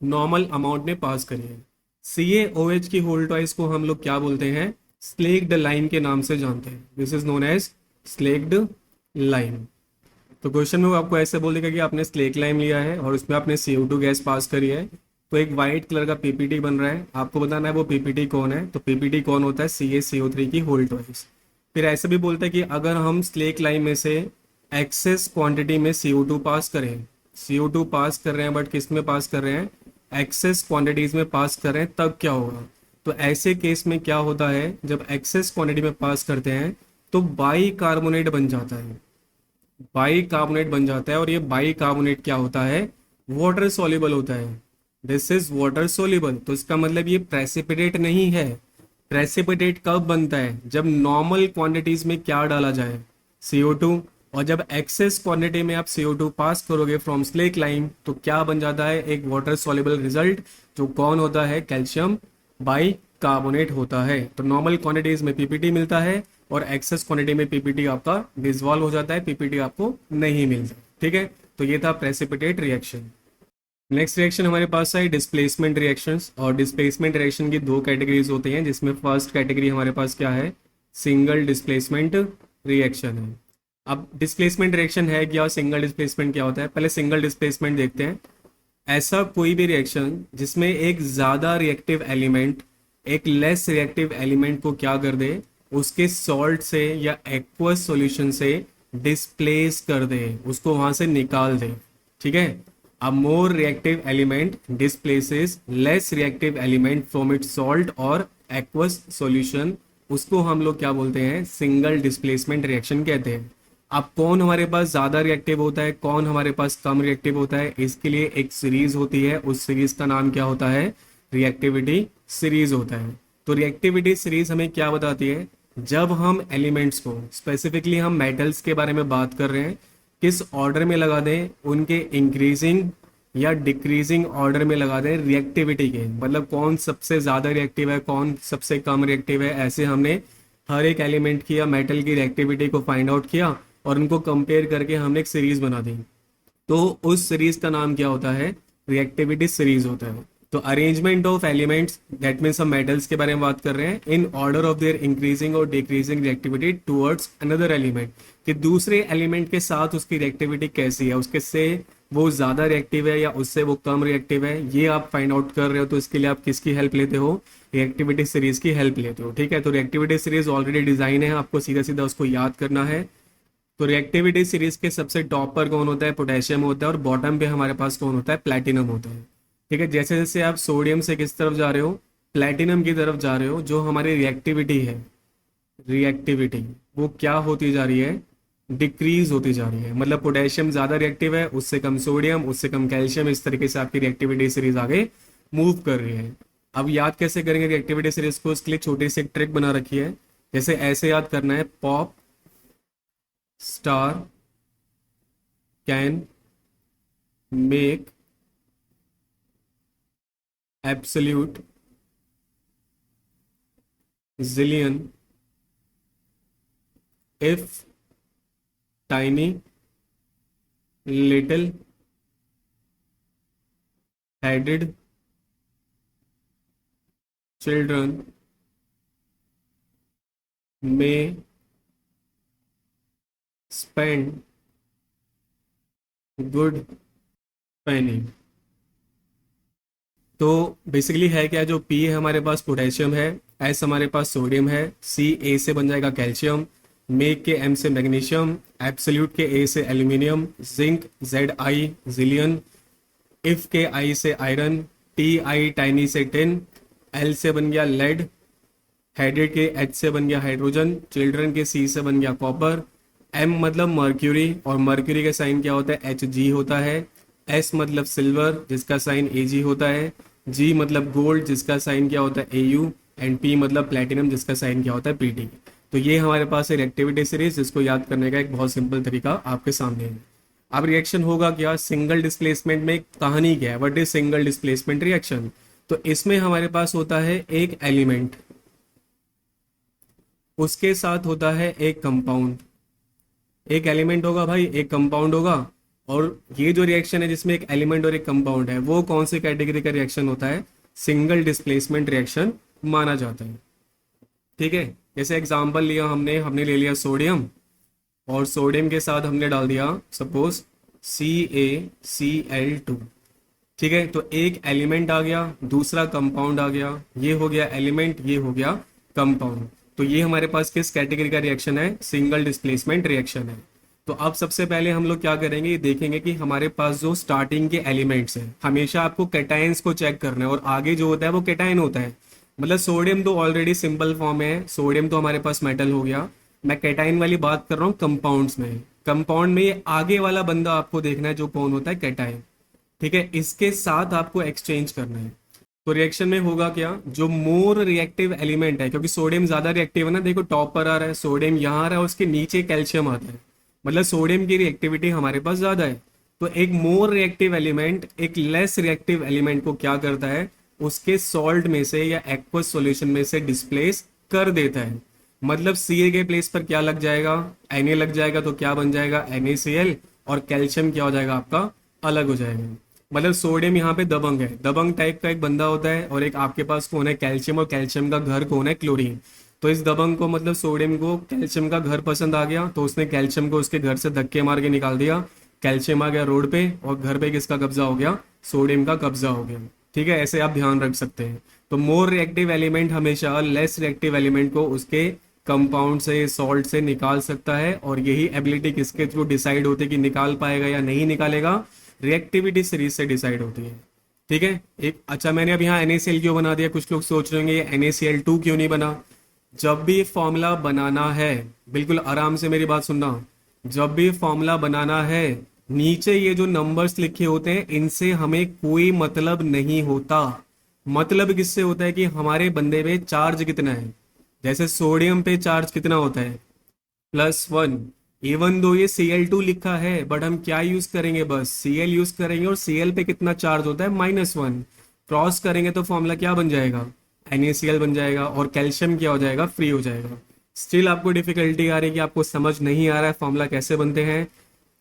नॉर्मल अमाउंट में पास करी है। CaOH की होल ट्वाइस को हम लोग क्या बोलते हैं, स्लेक्ड लाइन के नाम से जानते हैं। This is known as slaked lime. तो क्वेश्चन में वो आपको ऐसे बोल देगा कि आपने स्लेक लाइन लिया है और उसमें आपने CO2 गैस पास करी है, तो एक वाइट कलर का PPT बन रहा है, आपको बताना है वो PPT कौन है। तो PPT कौन होता है, CaCO3 की होल ट्वाइस। फिर ऐसे भी बोलते हैं कि अगर हम स्लेक लाइन में से एक्सेस क्वांटिटी में CO2 पास करें, CO2 पास कर रहे हैं बट किस में पास कर रहे हैं, एक्सेस क्वांटिटीज में पास कर रहे हैं, तब क्या होगा। तो ऐसे केस में क्या होता है, जब एक्सेस क्वांटिटी में पास करते हैं तो बाई कार्बोनेट बन जाता है, बाई कार्बोनेट बन जाता है। और ये बाई कार्बोनेट क्या होता है, वाटर सॉल्युबल होता है। This is water soluble. तो इसका मतलब ये प्रेसिपिटेट नहीं है। प्रेसिपिटेट कब बनता है, जब नॉर्मल क्वांटिटीज में क्या डाला जाए, CO2, और जब एक्सेस क्वांटिटी में आप CO2 पास करोगे फ्रॉम स्लेक लाइन तो क्या बन जाता है, एक वाटर सॉल्युबल रिजल्ट, जो कौन होता है, कैल्शियम बाई कार्बोनेट होता है। तो नॉर्मल क्वांटिटीज में PPT मिलता है और एक्सेस क्वांटिटी में PPT आपका डिसॉल्व हो जाता है, PPT आपको नहीं मिलता। ठीक है, तो ये था प्रेसिपिटेट रिएक्शन। नेक्स्ट रिएक्शन हमारे पास है डिस्प्लेसमेंट रिएक्शंस। और डिस्प्लेसमेंट रिएक्शन की दो कैटेगरीज होती हैं, जिसमें फर्स्ट कैटेगरी हमारे पास क्या है, सिंगल डिस्प्लेसमेंट रिएक्शन है। अब डिस्प्लेसमेंट रिएक्शन है क्या, सिंगल डिस्प्लेसमेंट क्या होता है, पहले सिंगल डिस्प्लेसमेंट देखते हैं। ऐसा कोई भी रिएक्शन जिसमें एक ज्यादा रिएक्टिव एलिमेंट एक लेस रिएक्टिव एलिमेंट को क्या कर दे, उसके सॉल्ट से या एक्वस सॉल्यूशन से डिस्प्लेस कर दे, उसको वहां से निकाल दे। ठीक है, a more reactive element displaces less reactive element from its salt और एक्वस सॉल्यूशन, उसको हम लोग क्या बोलते हैं, सिंगल डिस्प्लेसमेंट रिएक्शन कहते हैं। अब कौन हमारे पास ज्यादा रिएक्टिव होता है, कौन हमारे पास कम रिएक्टिव होता है, इसके लिए एक सीरीज होती है, उस सीरीज का नाम क्या होता है, रिएक्टिविटी सीरीज होता है। तो रिएक्टिविटी सीरीज हमें क्या बताती है, जब हम एलिमेंट्स को, स्पेसिफिकली हम मेटल्स के बारे में बात कर रहे हैं, किस ऑर्डर में लगा दें, उनके इंक्रीजिंग या डिक्रीजिंग ऑर्डर में लगा दें रिएक्टिविटी के, मतलब कौन सबसे ज्यादा रिएक्टिव है, कौन सबसे कम रिएक्टिव है। ऐसे हमने हर एक एलिमेंट की या मेटल की रिएक्टिविटी को फाइंड आउट किया और उनको कंपेयर करके हमने एक सीरीज बना दी। तो उस सीरीज का नाम क्या होता है, रिएक्टिविटी सीरीज होता है। तो arrangement of elements that means हम मेटल्स के बारे में बात कर रहे हैं in order of their increasing और decreasing reactivity towards another element, कि दूसरे एलिमेंट के साथ उसकी रिएक्टिविटी कैसी है, उसके से वो ज्यादा रिएक्टिव है या उससे वो कम रिएक्टिव है, ये आप फाइंड आउट कर रहे हो। तो इसके लिए आप किसकी हेल्प लेते हो, रिएक्टिविटी सीरीज की हेल्प लेते हो। ठीक है, तो रिएक्टिविटी सीरीज ऑलरेडी डिजाइन है, आपको सीधा सीधा उसको याद करना है। तो रिएक्टिविटी सीरीज के सबसे टॉप पर कौन होता है, पोटेशियम होता है, और बॉटम पे हमारे पास कौन होता है, प्लैटिनम होता है। ठीक है, जैसे जैसे आप सोडियम से किस तरफ जा रहे हो, प्लैटिनम की तरफ जा रहे हो, जो हमारी रिएक्टिविटी है, रिएक्टिविटी वो क्या होती जा रही है, डिक्रीज होती जा रही है। मतलब पोटेशियम ज्यादा रिएक्टिव है, उससे कम सोडियम, उससे कम कैल्शियम, इस तरीके से आपकी रिएक्टिविटी सीरीज आगे मूव कर रही है। अब याद कैसे करेंगे रिएक्टिविटी सीरीज को, उसके लिए छोटी सी एक ट्रिक बना रखी है। जैसे ऐसे याद करना है, pop star can make absolute zillion if tiny little headed children may spend good penny। तो बेसिकली है क्या, जो पी है हमारे पास पोटेशियम है, एस हमारे पास सोडियम है, सी ए से बन जाएगा कैल्शियम, मेक के एम से मैग्नीशियम, एब्सोल्यूट के ए से aluminium, zinc Z I zillion, if के आई से आयरन, टी आई टाइनी से टिन, एल से बन गया लेड, हेडेड के एच से बन गया हाइड्रोजन, चिल्ड्रन के सी से बन गया कॉपर, एम मतलब मर्क्यूरी, और मर्क्यूरी का साइन क्या होता है, एच जी होता है, एस मतलब सिल्वर जिसका साइन ए जी होता है, जी मतलब गोल्ड जिसका साइन क्या होता है ए यू, एंड पी मतलब प्लेटिनम जिसका साइन क्या होता है पी टी। तो ये हमारे पास है रिएक्टिविटी सीरीज, जिसको याद करने का एक बहुत सिंपल तरीका आपके सामने है। अब रिएक्शन होगा क्या, सिंगल डिस्प्लेसमेंट में कहानी क्या है, what is single displacement reaction. तो इसमें हमारे पास होता है एक एलिमेंट, उसके साथ होता है एक कंपाउंड, एक एलिमेंट होगा भाई, एक कंपाउंड होगा। और ये जो रिएक्शन है जिसमें एक एलिमेंट और एक कंपाउंड है, वो कौन सी कैटेगरी का रिएक्शन होता है, सिंगल डिस्प्लेसमेंट रिएक्शन माना जाता है। ठीक है, जैसे एग्जांपल लिया हमने हमने ले लिया सोडियम, और सोडियम के साथ हमने डाल दिया सपोज CaCl2। ठीक है, तो एक एलिमेंट आ गया, दूसरा कंपाउंड आ गया, ये हो गया एलिमेंट, ये हो गया कंपाउंड। तो ये हमारे पास किस कैटेगरी का रिएक्शन है, सिंगल डिस्प्लेसमेंट रिएक्शन है। तो अब सबसे पहले हम लोग क्या करेंगे, ये देखेंगे कि हमारे पास जो स्टार्टिंग के एलिमेंट्स हैं, हमेशा आपको कैटायंस को चेक करना है, और आगे जो होता है वो कैटायन होता है। मतलब सोडियम तो ऑलरेडी सिंपल फॉर्म है, सोडियम तो हमारे पास मेटल हो गया, मैं कैटायन वाली बात कर रहा हूँ कंपाउंड्स में। कंपाउंड में ये आगे वाला बंदा आपको देखना है जो कौन होता है, कैटायन। ठीक है, इसके साथ आपको एक्सचेंज करना है। तो रिएक्शन में होगा क्या, जो मोर रिएक्टिव एलिमेंट है, क्योंकि सोडियम ज्यादा रिएक्टिव है ना, देखो टॉप पर आ रहा है सोडियम, यहाँ आ रहा है, उसके नीचे कैल्शियम आता है, मतलब सोडियम की रिएक्टिविटी हमारे पास ज्यादा है। तो एक मोर रिएक्टिव एलिमेंट एक लेस रिएक्टिव एलिमेंट को क्या करता है, उसके सॉल्ट में से या एक्वस सॉल्यूशन में से डिस्प्लेस कर देता है। मतलब Ca के प्लेस पर क्या लग जाएगा, Na लग जाएगा, तो क्या बन जाएगा NaCl, और कैल्शियम क्या हो जाएगा आपका, अलग हो जाएगा। मतलब सोडियम यहाँ पे दबंग है, दबंग टाइप का एक बंदा होता है, और एक आपके पास कौन है, कैल्शियम, और कैल्शियम का घर कौन है, क्लोरीन। तो इस दबंग को मतलब सोडियम को कैल्शियम का घर पसंद आ गया, तो उसने कैल्शियम को उसके घर से धक्के मार के निकाल दिया, कैल्शियम आ गया रोड पे, और घर पे किसका कब्जा हो गया, सोडियम का कब्जा हो गया। ठीक है, ऐसे आप ध्यान रख सकते हैं। तो मोर रिएक्टिव एलिमेंट हमेशा लेस रिएक्टिव एलिमेंट को उसके कंपाउंड से, सॉल्ट से निकाल सकता है, और यही एबिलिटी किसके थ्रू डिसाइड होती है कि निकाल पाएगा या नहीं निकालेगा, रिएक्टिविटी सीरीज से डिसाइड होती है। ठीक है, एक अच्छा मैंने अब यहाँ NaCl क्यों बना दिया, कुछ लोग सोच रहे होंगे ये NaCl2 क्यों नहीं बना। जब भी फॉर्मूला बनाना है, बिल्कुल आराम से मेरी बात सुनना, जब भी फॉर्मूला बनाना है, नीचे ये जो नंबर्स लिखे होते हैं इनसे हमें कोई मतलब नहीं होता। मतलब किससे होता है कि हमारे बंदे पे चार्ज कितना है। जैसे सोडियम पे चार्ज कितना होता है, +1। इवन दो ये Cl2 लिखा है, बट हम क्या यूज करेंगे, बस Cl यूज करेंगे, और Cl पे कितना चार्ज होता है, -1। क्रॉस करेंगे तो फॉर्मूला क्या बन जाएगा, NaCl बन जाएगा, और कैल्शियम क्या हो जाएगा, फ्री हो जाएगा। स्टिल आपको डिफिकल्टी आ रही है कि आपको समझ नहीं आ रहा है फॉर्मूला कैसे बनते हैं,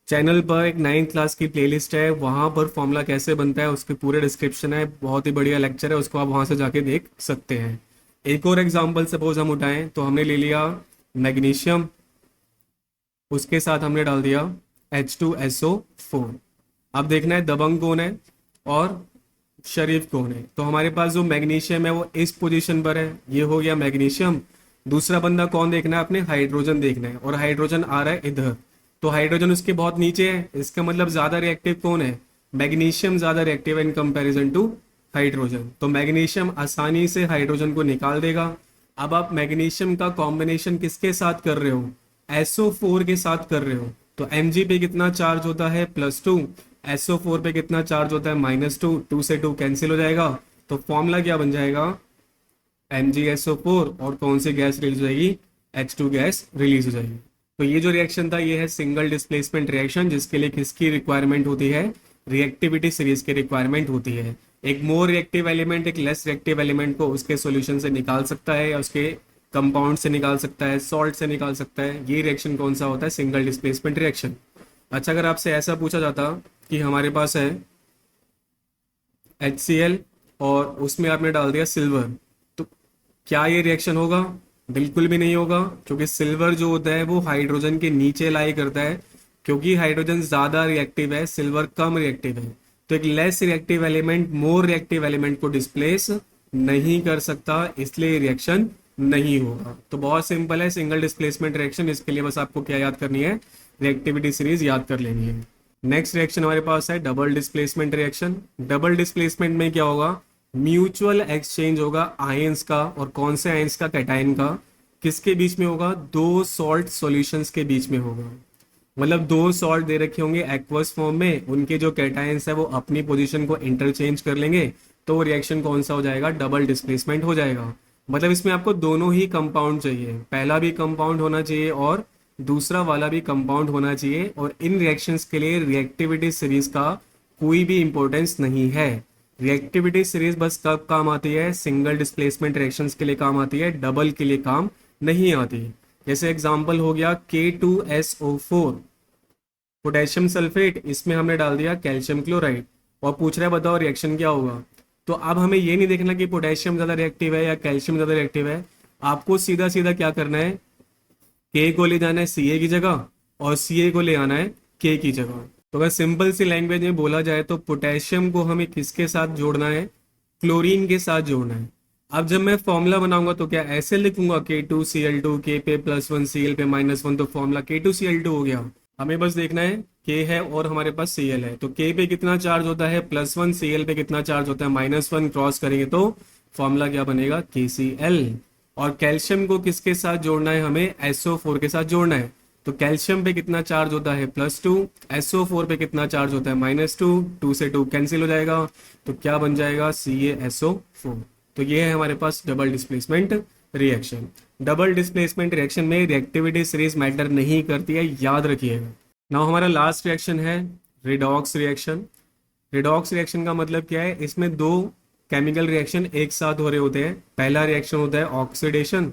चैनल पर एक 9th क्लास की प्लेलिस्ट है, वहां पर फॉर्मूला कैसे बनता है उसके पूरे डिस्क्रिप्शन है, बहुत ही बढ़िया लेक्चर है, उसको आप वहां से जाके देख सकते हैं। एक और एग्जांपल सपोज हम उठाएं तो हमने ले लिया मैग्नीशियम, उसके साथ हमने डाल दिया H2SO4। अब देखना है दबंग कौन है और शरीफ कौन है। तो हमारे पास जो मैग्नीशियम है वो इस पोजीशन पर है, ये हो गया मैग्नीशियम। दूसरा बंदा कौन देखना है, अपने हाइड्रोजन देखना है, और हाइड्रोजन आ रहा है इधर, तो हाइड्रोजन उसके बहुत नीचे है, इसका मतलब ज्यादा रिएक्टिव कौन है, मैग्नीशियम ज्यादा रिएक्टिव है इन कंपैरिजन टू हाइड्रोजन। तो मैग्नीशियम आसानी से हाइड्रोजन को निकाल देगा। अब आप मैग्नीशियम का कॉम्बिनेशन किसके साथ कर रहे हो, SO4 के साथ कर रहे हो, तो Mg पे कितना चार्ज होता है, +2। SO4 पे कितना चार्ज होता है, -2। 2 से 2 कैंसिल हो जाएगा, तो फॉर्मूला क्या बन जाएगा, MgSO4, और कौन सी गैस रिलीज हो जाएगी, H2 गैस रिलीज हो जाएगी। तो ये जो रिएक्शन था ये है सिंगल डिस्प्लेसमेंट रिएक्शन, जिसके लिए किसकी रिक्वायरमेंट होती है, रिएक्टिविटी सीरीज की रिक्वायरमेंट होती है। एक मोर रिएक्टिव एलिमेंट एक लेस रिएक्टिव एलिमेंट को उसके सॉल्यूशन से निकाल सकता है, या उसके कंपाउंड से निकाल सकता है, सॉल्ट से निकाल सकता है। ये रिएक्शन कौन सा होता है, सिंगल डिस्प्लेसमेंट रिएक्शन। अच्छा, अगर आपसे ऐसा पूछा जाता कि हमारे पास है HCl और उसमें आपने डाल दिया सिल्वर, तो क्या ये रिएक्शन होगा, बिल्कुल भी नहीं होगा, क्योंकि सिल्वर जो होता है वो हाइड्रोजन के नीचे लाई करता है, क्योंकि हाइड्रोजन ज्यादा रिएक्टिव है, सिल्वर कम रिएक्टिव है। तो एक लेस रिएक्टिव एलिमेंट मोर रिएक्टिव एलिमेंट को डिस्प्लेस नहीं कर सकता, इसलिए रिएक्शन नहीं होगा। तो बहुत सिंपल है सिंगल डिस्प्लेसमेंट रिएक्शन, इसके लिए बस आपको क्या याद करनी है, रिएक्टिविटी सीरीज याद कर लेनी है। नेक्स्ट रिएक्शन हमारे पास है double displacement reaction. Double displacement में क्या होगा, म्यूचुअल एक्सचेंज होगा आयंस का, और कौन से आयंस का, कैटायन का। किसके बीच में होगा, दो सॉल्ट सॉल्यूशंस के बीच में होगा। मतलब दो सॉल्ट दे रखे होंगे एक्वस फॉर्म में, उनके जो कैटायंस है वो अपनी पोजीशन को इंटरचेंज कर लेंगे, तो रिएक्शन कौन सा हो जाएगा, डबल डिस्प्लेसमेंट हो जाएगा। मतलब इसमें आपको दोनों ही कंपाउंड चाहिए, पहला भी कंपाउंड होना चाहिए और दूसरा वाला भी कंपाउंड होना चाहिए। और इन रिएक्शंस के लिए रिएक्टिविटी सीरीज का कोई भी इंपॉर्टेंस नहीं है। रिएक्टिविटी सीरीज बस कब काम आती है, सिंगल डिस्प्लेसमेंट रिएक्शंस के लिए काम आती है, डबल के लिए काम नहीं आती। जैसे एग्जांपल हो गया K2SO4 पोटेशियम सल्फेट, इसमें हमने डाल दिया कैल्शियम क्लोराइड, और पूछ रहा है बताओ रिएक्शन क्या होगा। तो अब हमें ये नहीं देखना कि पोटेशियम ज्यादा रिएक्टिव है या कैल्शियम ज्यादा रिएक्टिव है, आपको सीधा सीधा क्या करना है, के को ले जाना है Ca की जगह, और Ca को ले आना है K की जगह। तो अगर सिंपल सी लैंग्वेज में बोला जाए तो पोटेशियम को हमें किसके साथ जोड़ना है, क्लोरीन के साथ जोड़ना है। अब जब मैं फॉर्मूला बनाऊंगा तो क्या ऐसे लिखूंगा K2Cl2, K पे +1 Cl पे -1, तो फॉर्मूला K2Cl2 हो गया। हमें बस देखना है K है और हमारे पास Cl है, तो K पे कितना चार्ज होता है +1, Cl पे कितना चार्ज होता है -1, क्रॉस करेंगे तो फॉर्मूला क्या बनेगा, KCl। और कैल्शियम को किसके साथ जोड़ना है, हमें SO4 के साथ जोड़ना है, तो कैल्शियम पे कितना चार्ज होता है +2, SO4 पे कितना चार्ज होता है -2, 2 से 2 कैंसिल हो जाएगा, तो क्या बन जाएगा, CaSO4। तो ये है हमारे पास double displacement reaction. Double displacement reaction में रिएक्टिविटी सीरीज मैटर नहीं करती है, याद रखिएगा। नाउ हमारा लास्ट रिएक्शन है रिडॉक्स रिएक्शन। रिडॉक्स रिएक्शन का मतलब क्या है, इसमें दो केमिकल रिएक्शन एक साथ हो रहे होते हैं। पहला रिएक्शन होता है ऑक्सीडेशन,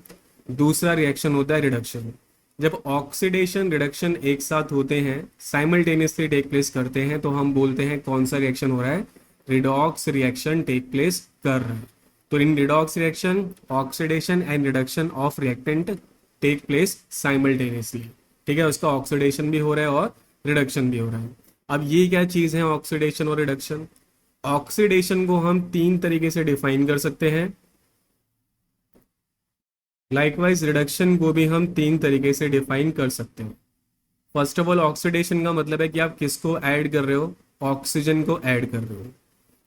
दूसरा रिएक्शन होता है रिडक्शन। जब ऑक्सीडेशन रिडक्शन एक साथ होते हैं, साइमल्टेनियसली टेक प्लेस करते हैं, तो हम बोलते हैं कौन सा रिएक्शन हो रहा है, रिडॉक्स रिएक्शन टेक प्लेस कर रहा है। तो in redox reaction oxidation and reduction of reactant take place simultaneously. ठीक है, उसका ऑक्सीडेशन भी हो रहा है और रिडक्शन भी हो रहा है। अब ये क्या चीज है ऑक्सीडेशन और रिडक्शन, ऑक्सीडेशन को हम तीन तरीके से डिफाइन कर सकते हैं, लाइकवाइज रिडक्शन को भी हम तीन तरीके से डिफाइन कर सकते हैं। फर्स्ट ऑफ ऑल ऑक्सीडेशन का मतलब है कि आप किसको ऐड कर रहे हो, ऑक्सीजन को ऐड कर रहे हो,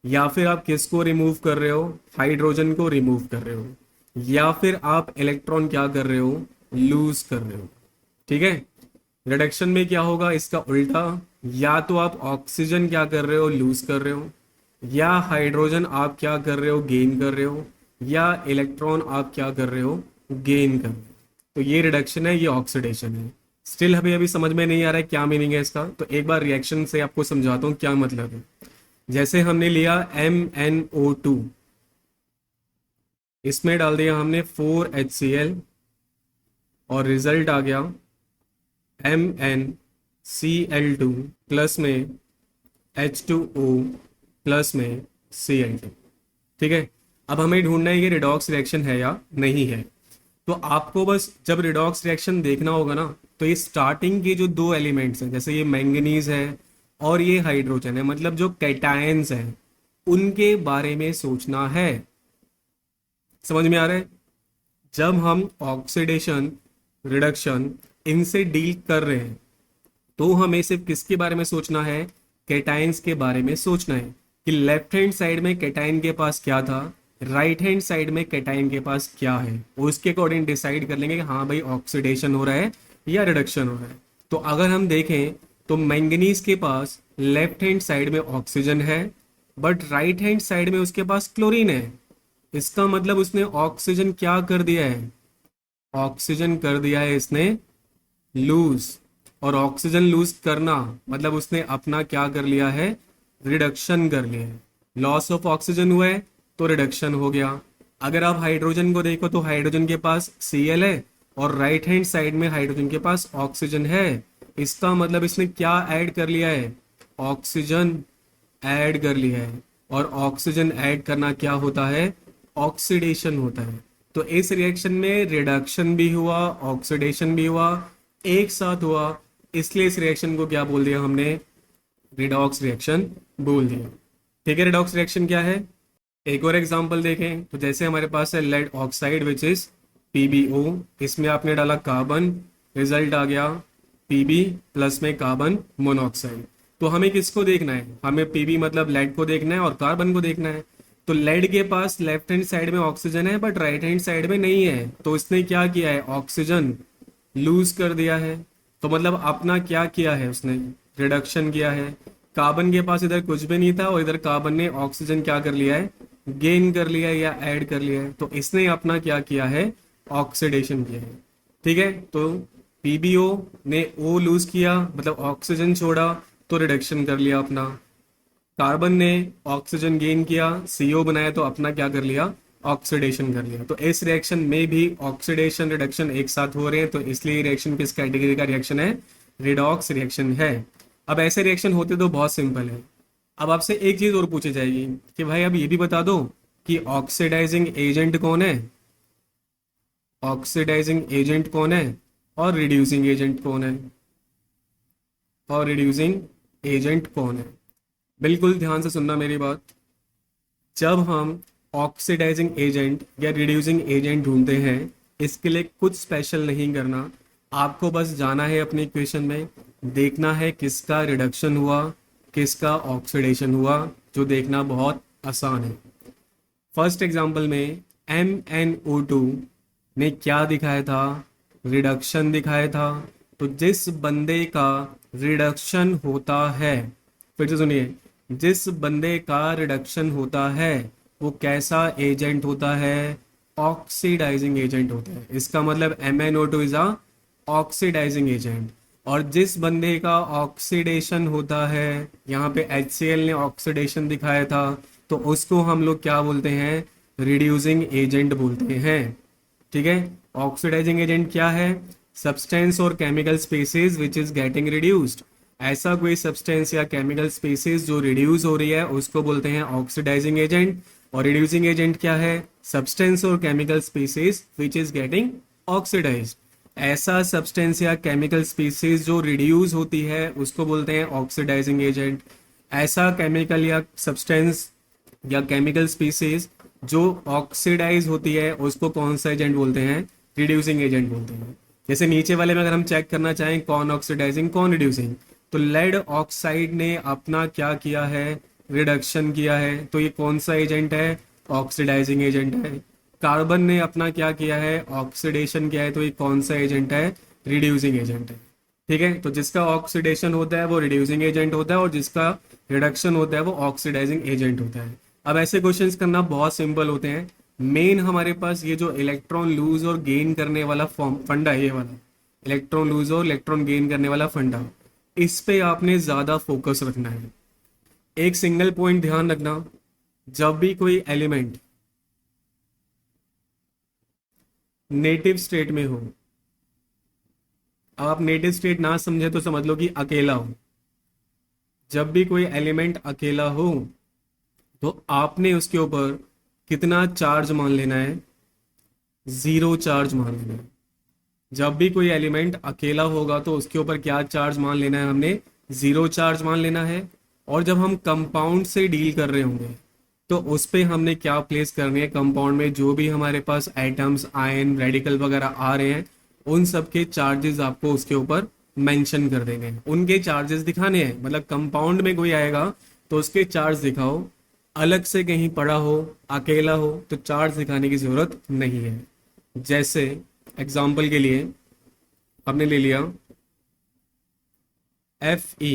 या फिर आप किसको रिमूव कर रहे हो, हाइड्रोजन को रिमूव कर रहे हो, या फिर आप इलेक्ट्रॉन क्या कर रहे हो, लूज कर रहे हो। ठीक है, रिडक्शन में क्या होगा, इसका उल्टा, या तो आप ऑक्सीजन क्या कर रहे हो, लूज कर रहे हो, या हाइड्रोजन आप क्या कर रहे हो, गेन कर रहे हो, या इलेक्ट्रॉन आप क्या कर रहे हो, गेन कर रहे हो। तो ये रिडक्शन है, ये ऑक्सीडेशन है। स्टिल अभी समझ में नहीं आ रहा है क्या मीनिंग है इसका, तो एक बार रिएक्शन से आपको समझाता हूँ क्या मतलब है। जैसे हमने लिया MnO2, इसमें डाल दिया हमने 4HCl, और रिजल्ट आ गया Cl2 प्लस में H2O प्लस में Cl2। ठीक है, अब हमें ढूंढना है कि रिडॉक्स रिएक्शन है या नहीं है। तो आपको बस जब रिडॉक्स रिएक्शन देखना होगा ना, तो ये स्टार्टिंग के जो दो एलिमेंट्स हैं, जैसे ये मैंगनीज है और ये हाइड्रोजन है, मतलब जो कैटायंस हैं उनके बारे में सोचना है। समझ में आ रहा है? जब हम ऑक्सीडेशन, रिडक्शन इनसे डील कर रहे हैं तो हमें सिर्फ किसके बारे में सोचना है? कैटायंस के बारे में सोचना है कि लेफ्ट हैंड साइड में कैटायन के पास क्या था, राइट हैंड साइड में कैटायन के पास क्या है। उसके अकॉर्डिंग डिसाइड कर लेंगे कि हाँ भाई ऑक्सीडेशन हो रहा है या रिडक्शन हो रहा है। तो अगर हम देखें तो मैंगनीज के पास लेफ्ट हैंड साइड में ऑक्सीजन है, बट राइट हैंड साइड में उसके पास क्लोरीन है। इसका मतलब उसने ऑक्सीजन क्या कर दिया है? ऑक्सीजन कर दिया है इसने लूज। और ऑक्सीजन लूज करना मतलब उसने अपना क्या कर लिया है? रिडक्शन कर लिया है। लॉस ऑफ ऑक्सीजन हुआ है तो रिडक्शन हो गया। अगर आप हाइड्रोजन को देखो तो हाइड्रोजन के पास Cl है और राइट हैंड साइड में हाइड्रोजन के पास ऑक्सीजन है। इसका मतलब इसने क्या ऐड कर लिया है? ऑक्सीजन ऐड कर लिया है। और ऑक्सीजन ऐड करना क्या होता है? ऑक्सीडेशन होता है। तो इस रिएक्शन में रिडक्शन भी हुआ, ऑक्सीडेशन भी हुआ, एक साथ हुआ। इसलिए इस रिएक्शन को क्या बोल दिया हमने? रिडॉक्स रिएक्शन बोल दिया। ठीक है, रिडॉक्स रिएक्शन क्या है? एक और एग्जांपल देखें तो जैसे हमारे पास है lead oxide which is PbO। इसमें आपने डाला कार्बन, रिजल्ट आ गया Pb प्लस में कार्बन मोनोऑक्साइड। तो हमें किसको देखना है? हमें Pb मतलब लेड को देखना है और कार्बन को देखना है। तो लेड के पास लेफ्ट हैंड साइड में ऑक्सीजन है बट राइट हैंड साइड में नहीं है, तो इसने क्या किया है? ऑक्सीजन लूज कर दिया है। तो मतलब अपना क्या किया है उसने? रिडक्शन किया है। कार्बन के पास इधर कुछ भी नहीं था और इधर कार्बन ने ऑक्सीजन क्या कर लिया है? गेन कर लिया है या ऐड कर लिया है। तो इसने अपना क्या किया है? ऑक्सीडेशन किया है। ठीक है, तो PbO ने O लूज किया मतलब ऑक्सीजन छोड़ा तो रिडक्शन कर लिया अपना। कार्बन ने ऑक्सीजन गेन किया, CO बनाया तो अपना क्या कर लिया? ऑक्सीडेशन कर लिया। तो इस रिएक्शन में भी ऑक्सीडेशन रिडक्शन एक साथ हो रहे हैं, तो इसलिए रिएक्शन किस कैटेगरी का रिएक्शन है? रिडॉक्स रिएक्शन है। अब ऐसे रिएक्शन होते तो बहुत सिंपल है। अब आपसे एक चीज और पूछी जाएगी कि भाई अब ये भी बता दो कि ऑक्सीडाइजिंग एजेंट कौन है, ऑक्सीडाइजिंग एजेंट कौन है और रिड्यूसिंग एजेंट कौन है, और रिड्यूसिंग एजेंट कौन है। बिल्कुल ध्यान से सुनना मेरी बात। जब हम ऑक्सीडाइजिंग एजेंट या रिड्यूसिंग एजेंट ढूंढते हैं, इसके लिए कुछ स्पेशल नहीं करना। आपको बस जाना है अपने इक्वेशन में, देखना है किसका रिडक्शन हुआ, किसका ऑक्सीडेशन हुआ, जो देखना बहुत आसान है। फर्स्ट एग्जांपल में MnO2 ने क्या दिखाया था? रिडक्शन दिखाया था। तो जिस बंदे का रिडक्शन होता है, फिर से सुनिए, जिस बंदे का रिडक्शन होता है वो कैसा एजेंट होता है? ऑक्सीडाइजिंग एजेंट होता है। इसका मतलब MnO2 is a oxidising agent. और जिस बंदे का ऑक्सीडेशन होता है, यहाँ पे HCl ने ऑक्सीडेशन दिखाया था, तो उसको हम लोग क्या बोलते हैं? रिड्यूसिंग एजेंट बोलते हैं। ठीक है, ऑक्सीडाइजिंग एजेंट क्या है? सब्सटेंस और chemical species which is getting reduced. ऐसा कोई सब्सटेंस या केमिकल स्पीसीज जो रिड्यूस हो रही है उसको बोलते हैं ऑक्सीडाइजिंग एजेंट। और रिड्यूसिंग एजेंट क्या है? सब्सटेंस और chemical species which is getting oxidised. ऐसा सब्सटेंस या केमिकल स्पीसीज जो रिड्यूस होती है उसको बोलते हैं ऑक्सीडाइजिंग एजेंट। ऐसा केमिकल या सब्सटेंस या केमिकल स्पीसीज जो ऑक्सीडाइज होती है उसको कौन सा एजेंट बोलते हैं? रिड्यूसिंग एजेंट बोलते हैं। जैसे नीचे वाले में अगर हम चेक करना चाहें कौन ऑक्सीडाइजिंग कौन रिड्यूसिंग, तो लेड ऑक्साइड ने अपना क्या किया है? रिडक्शन किया है, तो ये कौन सा एजेंट है? ऑक्सीडाइजिंग एजेंट है। कार्बन ने अपना क्या किया है? ऑक्सीडेशन किया है, तो ये कौन सा एजेंट है? रिड्यूसिंग एजेंट है। ठीक है, तो जिसका ऑक्सीडेशन होता है वो रिड्यूसिंग एजेंट होता है और जिसका रिडक्शन होता है वो ऑक्सीडाइजिंग एजेंट होता है। अब ऐसे क्वेश्चंस करना बहुत सिंपल होते हैं। मेन हमारे पास ये जो इलेक्ट्रॉन लूज और गेन करने वाला फॉर्म फंडा है, ये वाला इलेक्ट्रॉन लूज और इलेक्ट्रॉन गेन करने वाला फंडा, इस पे आपने ज्यादा फोकस रखना है। एक सिंगल पॉइंट ध्यान रखना, जब भी कोई एलिमेंट नेटिव स्टेट में हो, अब आप नेटिव स्टेट ना समझे तो समझ लो कि अकेला हो। जब भी कोई एलिमेंट अकेला हो तो आपने उसके ऊपर कितना चार्ज मान लेना है? जीरो चार्ज मान लेना है। जब भी कोई एलिमेंट अकेला होगा तो उसके ऊपर क्या चार्ज मान लेना है हमने? जीरो चार्ज मान लेना है। और जब हम कंपाउंड से डील कर रहे होंगे तो उस पे हमने क्या प्लेस करनी है? कंपाउंड में जो भी हमारे पास एटम्स, आयन, रेडिकल वगैरह आ रहे हैं, उन सब के चार्जेस आपको उसके ऊपर मेंशन कर देंगे, उनके चार्जेस दिखाने हैं। मतलब कंपाउंड में कोई आएगा तो उसके चार्ज दिखाओ। अलग से कहीं पड़ा हो, अकेला हो, तो चार्ज दिखाने की जरूरत नहीं है। जैसे एग्जाम्पल के लिए हमने ले लिया Fe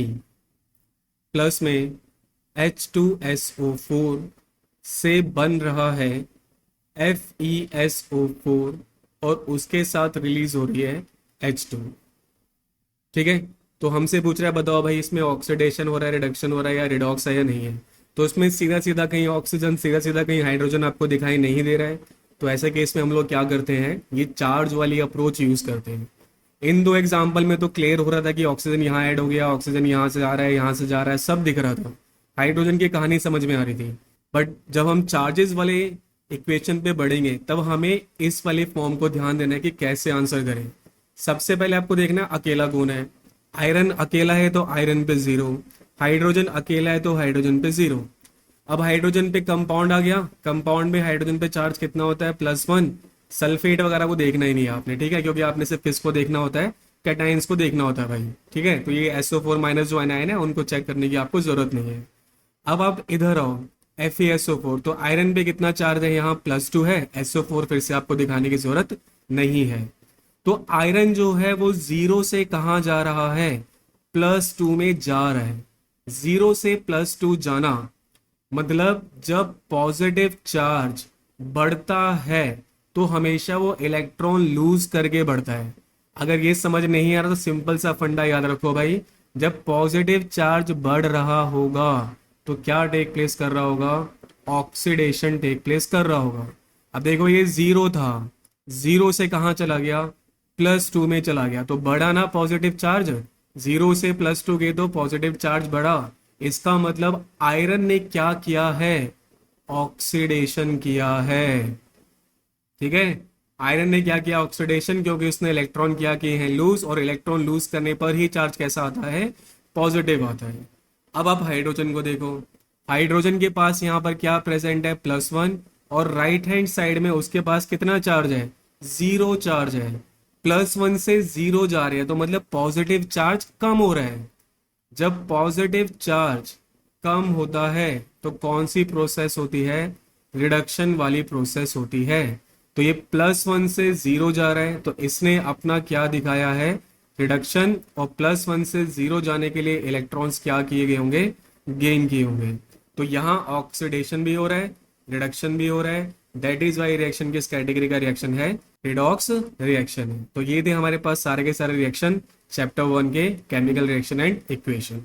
प्लस में H2SO4 से बन रहा है FeSO4 और उसके साथ रिलीज हो रही है H2। ठीक है, तो हमसे पूछ रहा है बताओ भाई इसमें ऑक्सीडेशन हो रहा है, रिडक्शन हो रहा है, या रिडॉक्स है या नहीं है? तो उसमें सीधा सीधा कहीं ऑक्सीजन, सीधा सीधा कहीं हाइड्रोजन आपको दिखाई नहीं दे रहा है। तो ऐसे केस में हम लोग क्या करते हैं? ये चार्ज वाली अप्रोच यूज करते हैं। इन दो एग्जाम्पल में तो क्लियर हो रहा था कि ऑक्सीजन यहाँ ऐड हो गया, ऑक्सीजन यहाँ से आ रहा है, यहाँ से जा रहा है, सब दिख रहा था। हाइड्रोजन की कहानी समझ में आ रही थी। बट जब हम चार्जेस वाले इक्वेशन पे बढ़ेंगे तब हमें इस वाले फॉर्म को ध्यान देना है कि कैसे आंसर करें। सबसे पहले आपको देखना है अकेला कौन है। आयरन अकेला है तो आयरन पे जीरो, हाइड्रोजन अकेला है तो हाइड्रोजन पे जीरो। अब हाइड्रोजन पे कंपाउंड आ गया, कंपाउंड में हाइड्रोजन पे चार्ज कितना होता है? +1। सल्फेट वगैरह को देखना ही नहीं है आपने, ठीक है, क्योंकि आपने सिर्फ किसको देखना होता है? कैटाइंस को देखना होता है भाई। ठीक है, तो ये SO4- जो आयन है उनको चेक करने की आपको जरूरत नहीं है। अब आप इधर आओ, FeSO4, तो आयरन पे कितना चार्ज है? यहाँ +2 है। SO4 फिर से आपको दिखाने की जरूरत नहीं है। तो आयरन जो है वो जीरो से कहाँ जा रहा है? +2 में जा रहा है। जीरो से +2 जाना मतलब जब पॉजिटिव चार्ज बढ़ता है तो हमेशा वो इलेक्ट्रॉन लूज करके बढ़ता है। अगर ये समझ नहीं आ रहा तो सिंपल सा फंडा याद रखो भाई, जब पॉजिटिव चार्ज बढ़ रहा होगा तो क्या टेक प्लेस कर रहा होगा? ऑक्सीडेशन टेक प्लेस कर रहा होगा। अब देखो ये जीरो था, जीरो से कहाँ चला गया? +2 में चला गया, तो बढ़ा ना पॉजिटिव चार्ज। जीरो से +2 गए तो पॉजिटिव चार्ज बढ़ा। इसका मतलब आयरन ने क्या किया है? ऑक्सीडेशन किया है। ठीक है, आयरन ने क्या किया? ऑक्सीडेशन, क्योंकि उसने इलेक्ट्रॉन क्या किए हैं? लूज, और इलेक्ट्रॉन लूज करने पर ही चार्ज कैसा आता है? पॉजिटिव आता है। अब आप हाइड्रोजन को देखो, हाइड्रोजन के पास यहाँ पर क्या प्रेजेंट है? +1, और राइट हैंड साइड में उसके पास कितना चार्ज है? जीरो चार्ज है। +1 से जीरो जा रहे हैं तो मतलब पॉजिटिव चार्ज कम हो रहा है। जब पॉजिटिव चार्ज कम होता है तो कौन सी प्रोसेस होती है? रिडक्शन वाली प्रोसेस होती है। तो ये +1 से जीरो जा रहा है तो इसने अपना क्या दिखाया है? रिडक्शन। और +1 से जीरो जाने के लिए इलेक्ट्रॉन्स क्या किए गए होंगे? गेन किए होंगे। तो यहाँ ऑक्सीडेशन भी हो रहा है, रिडक्शन भी हो रहा है। दैट इज वाई रिएक्शन किस कैटेगरी का रिएक्शन है? रिडॉक्स रिएक्शन है। तो ये थे हमारे पास सारे के सारे रिएक्शन चैप्टर 1 के केमिकल रिएक्शन एंड इक्वेशन।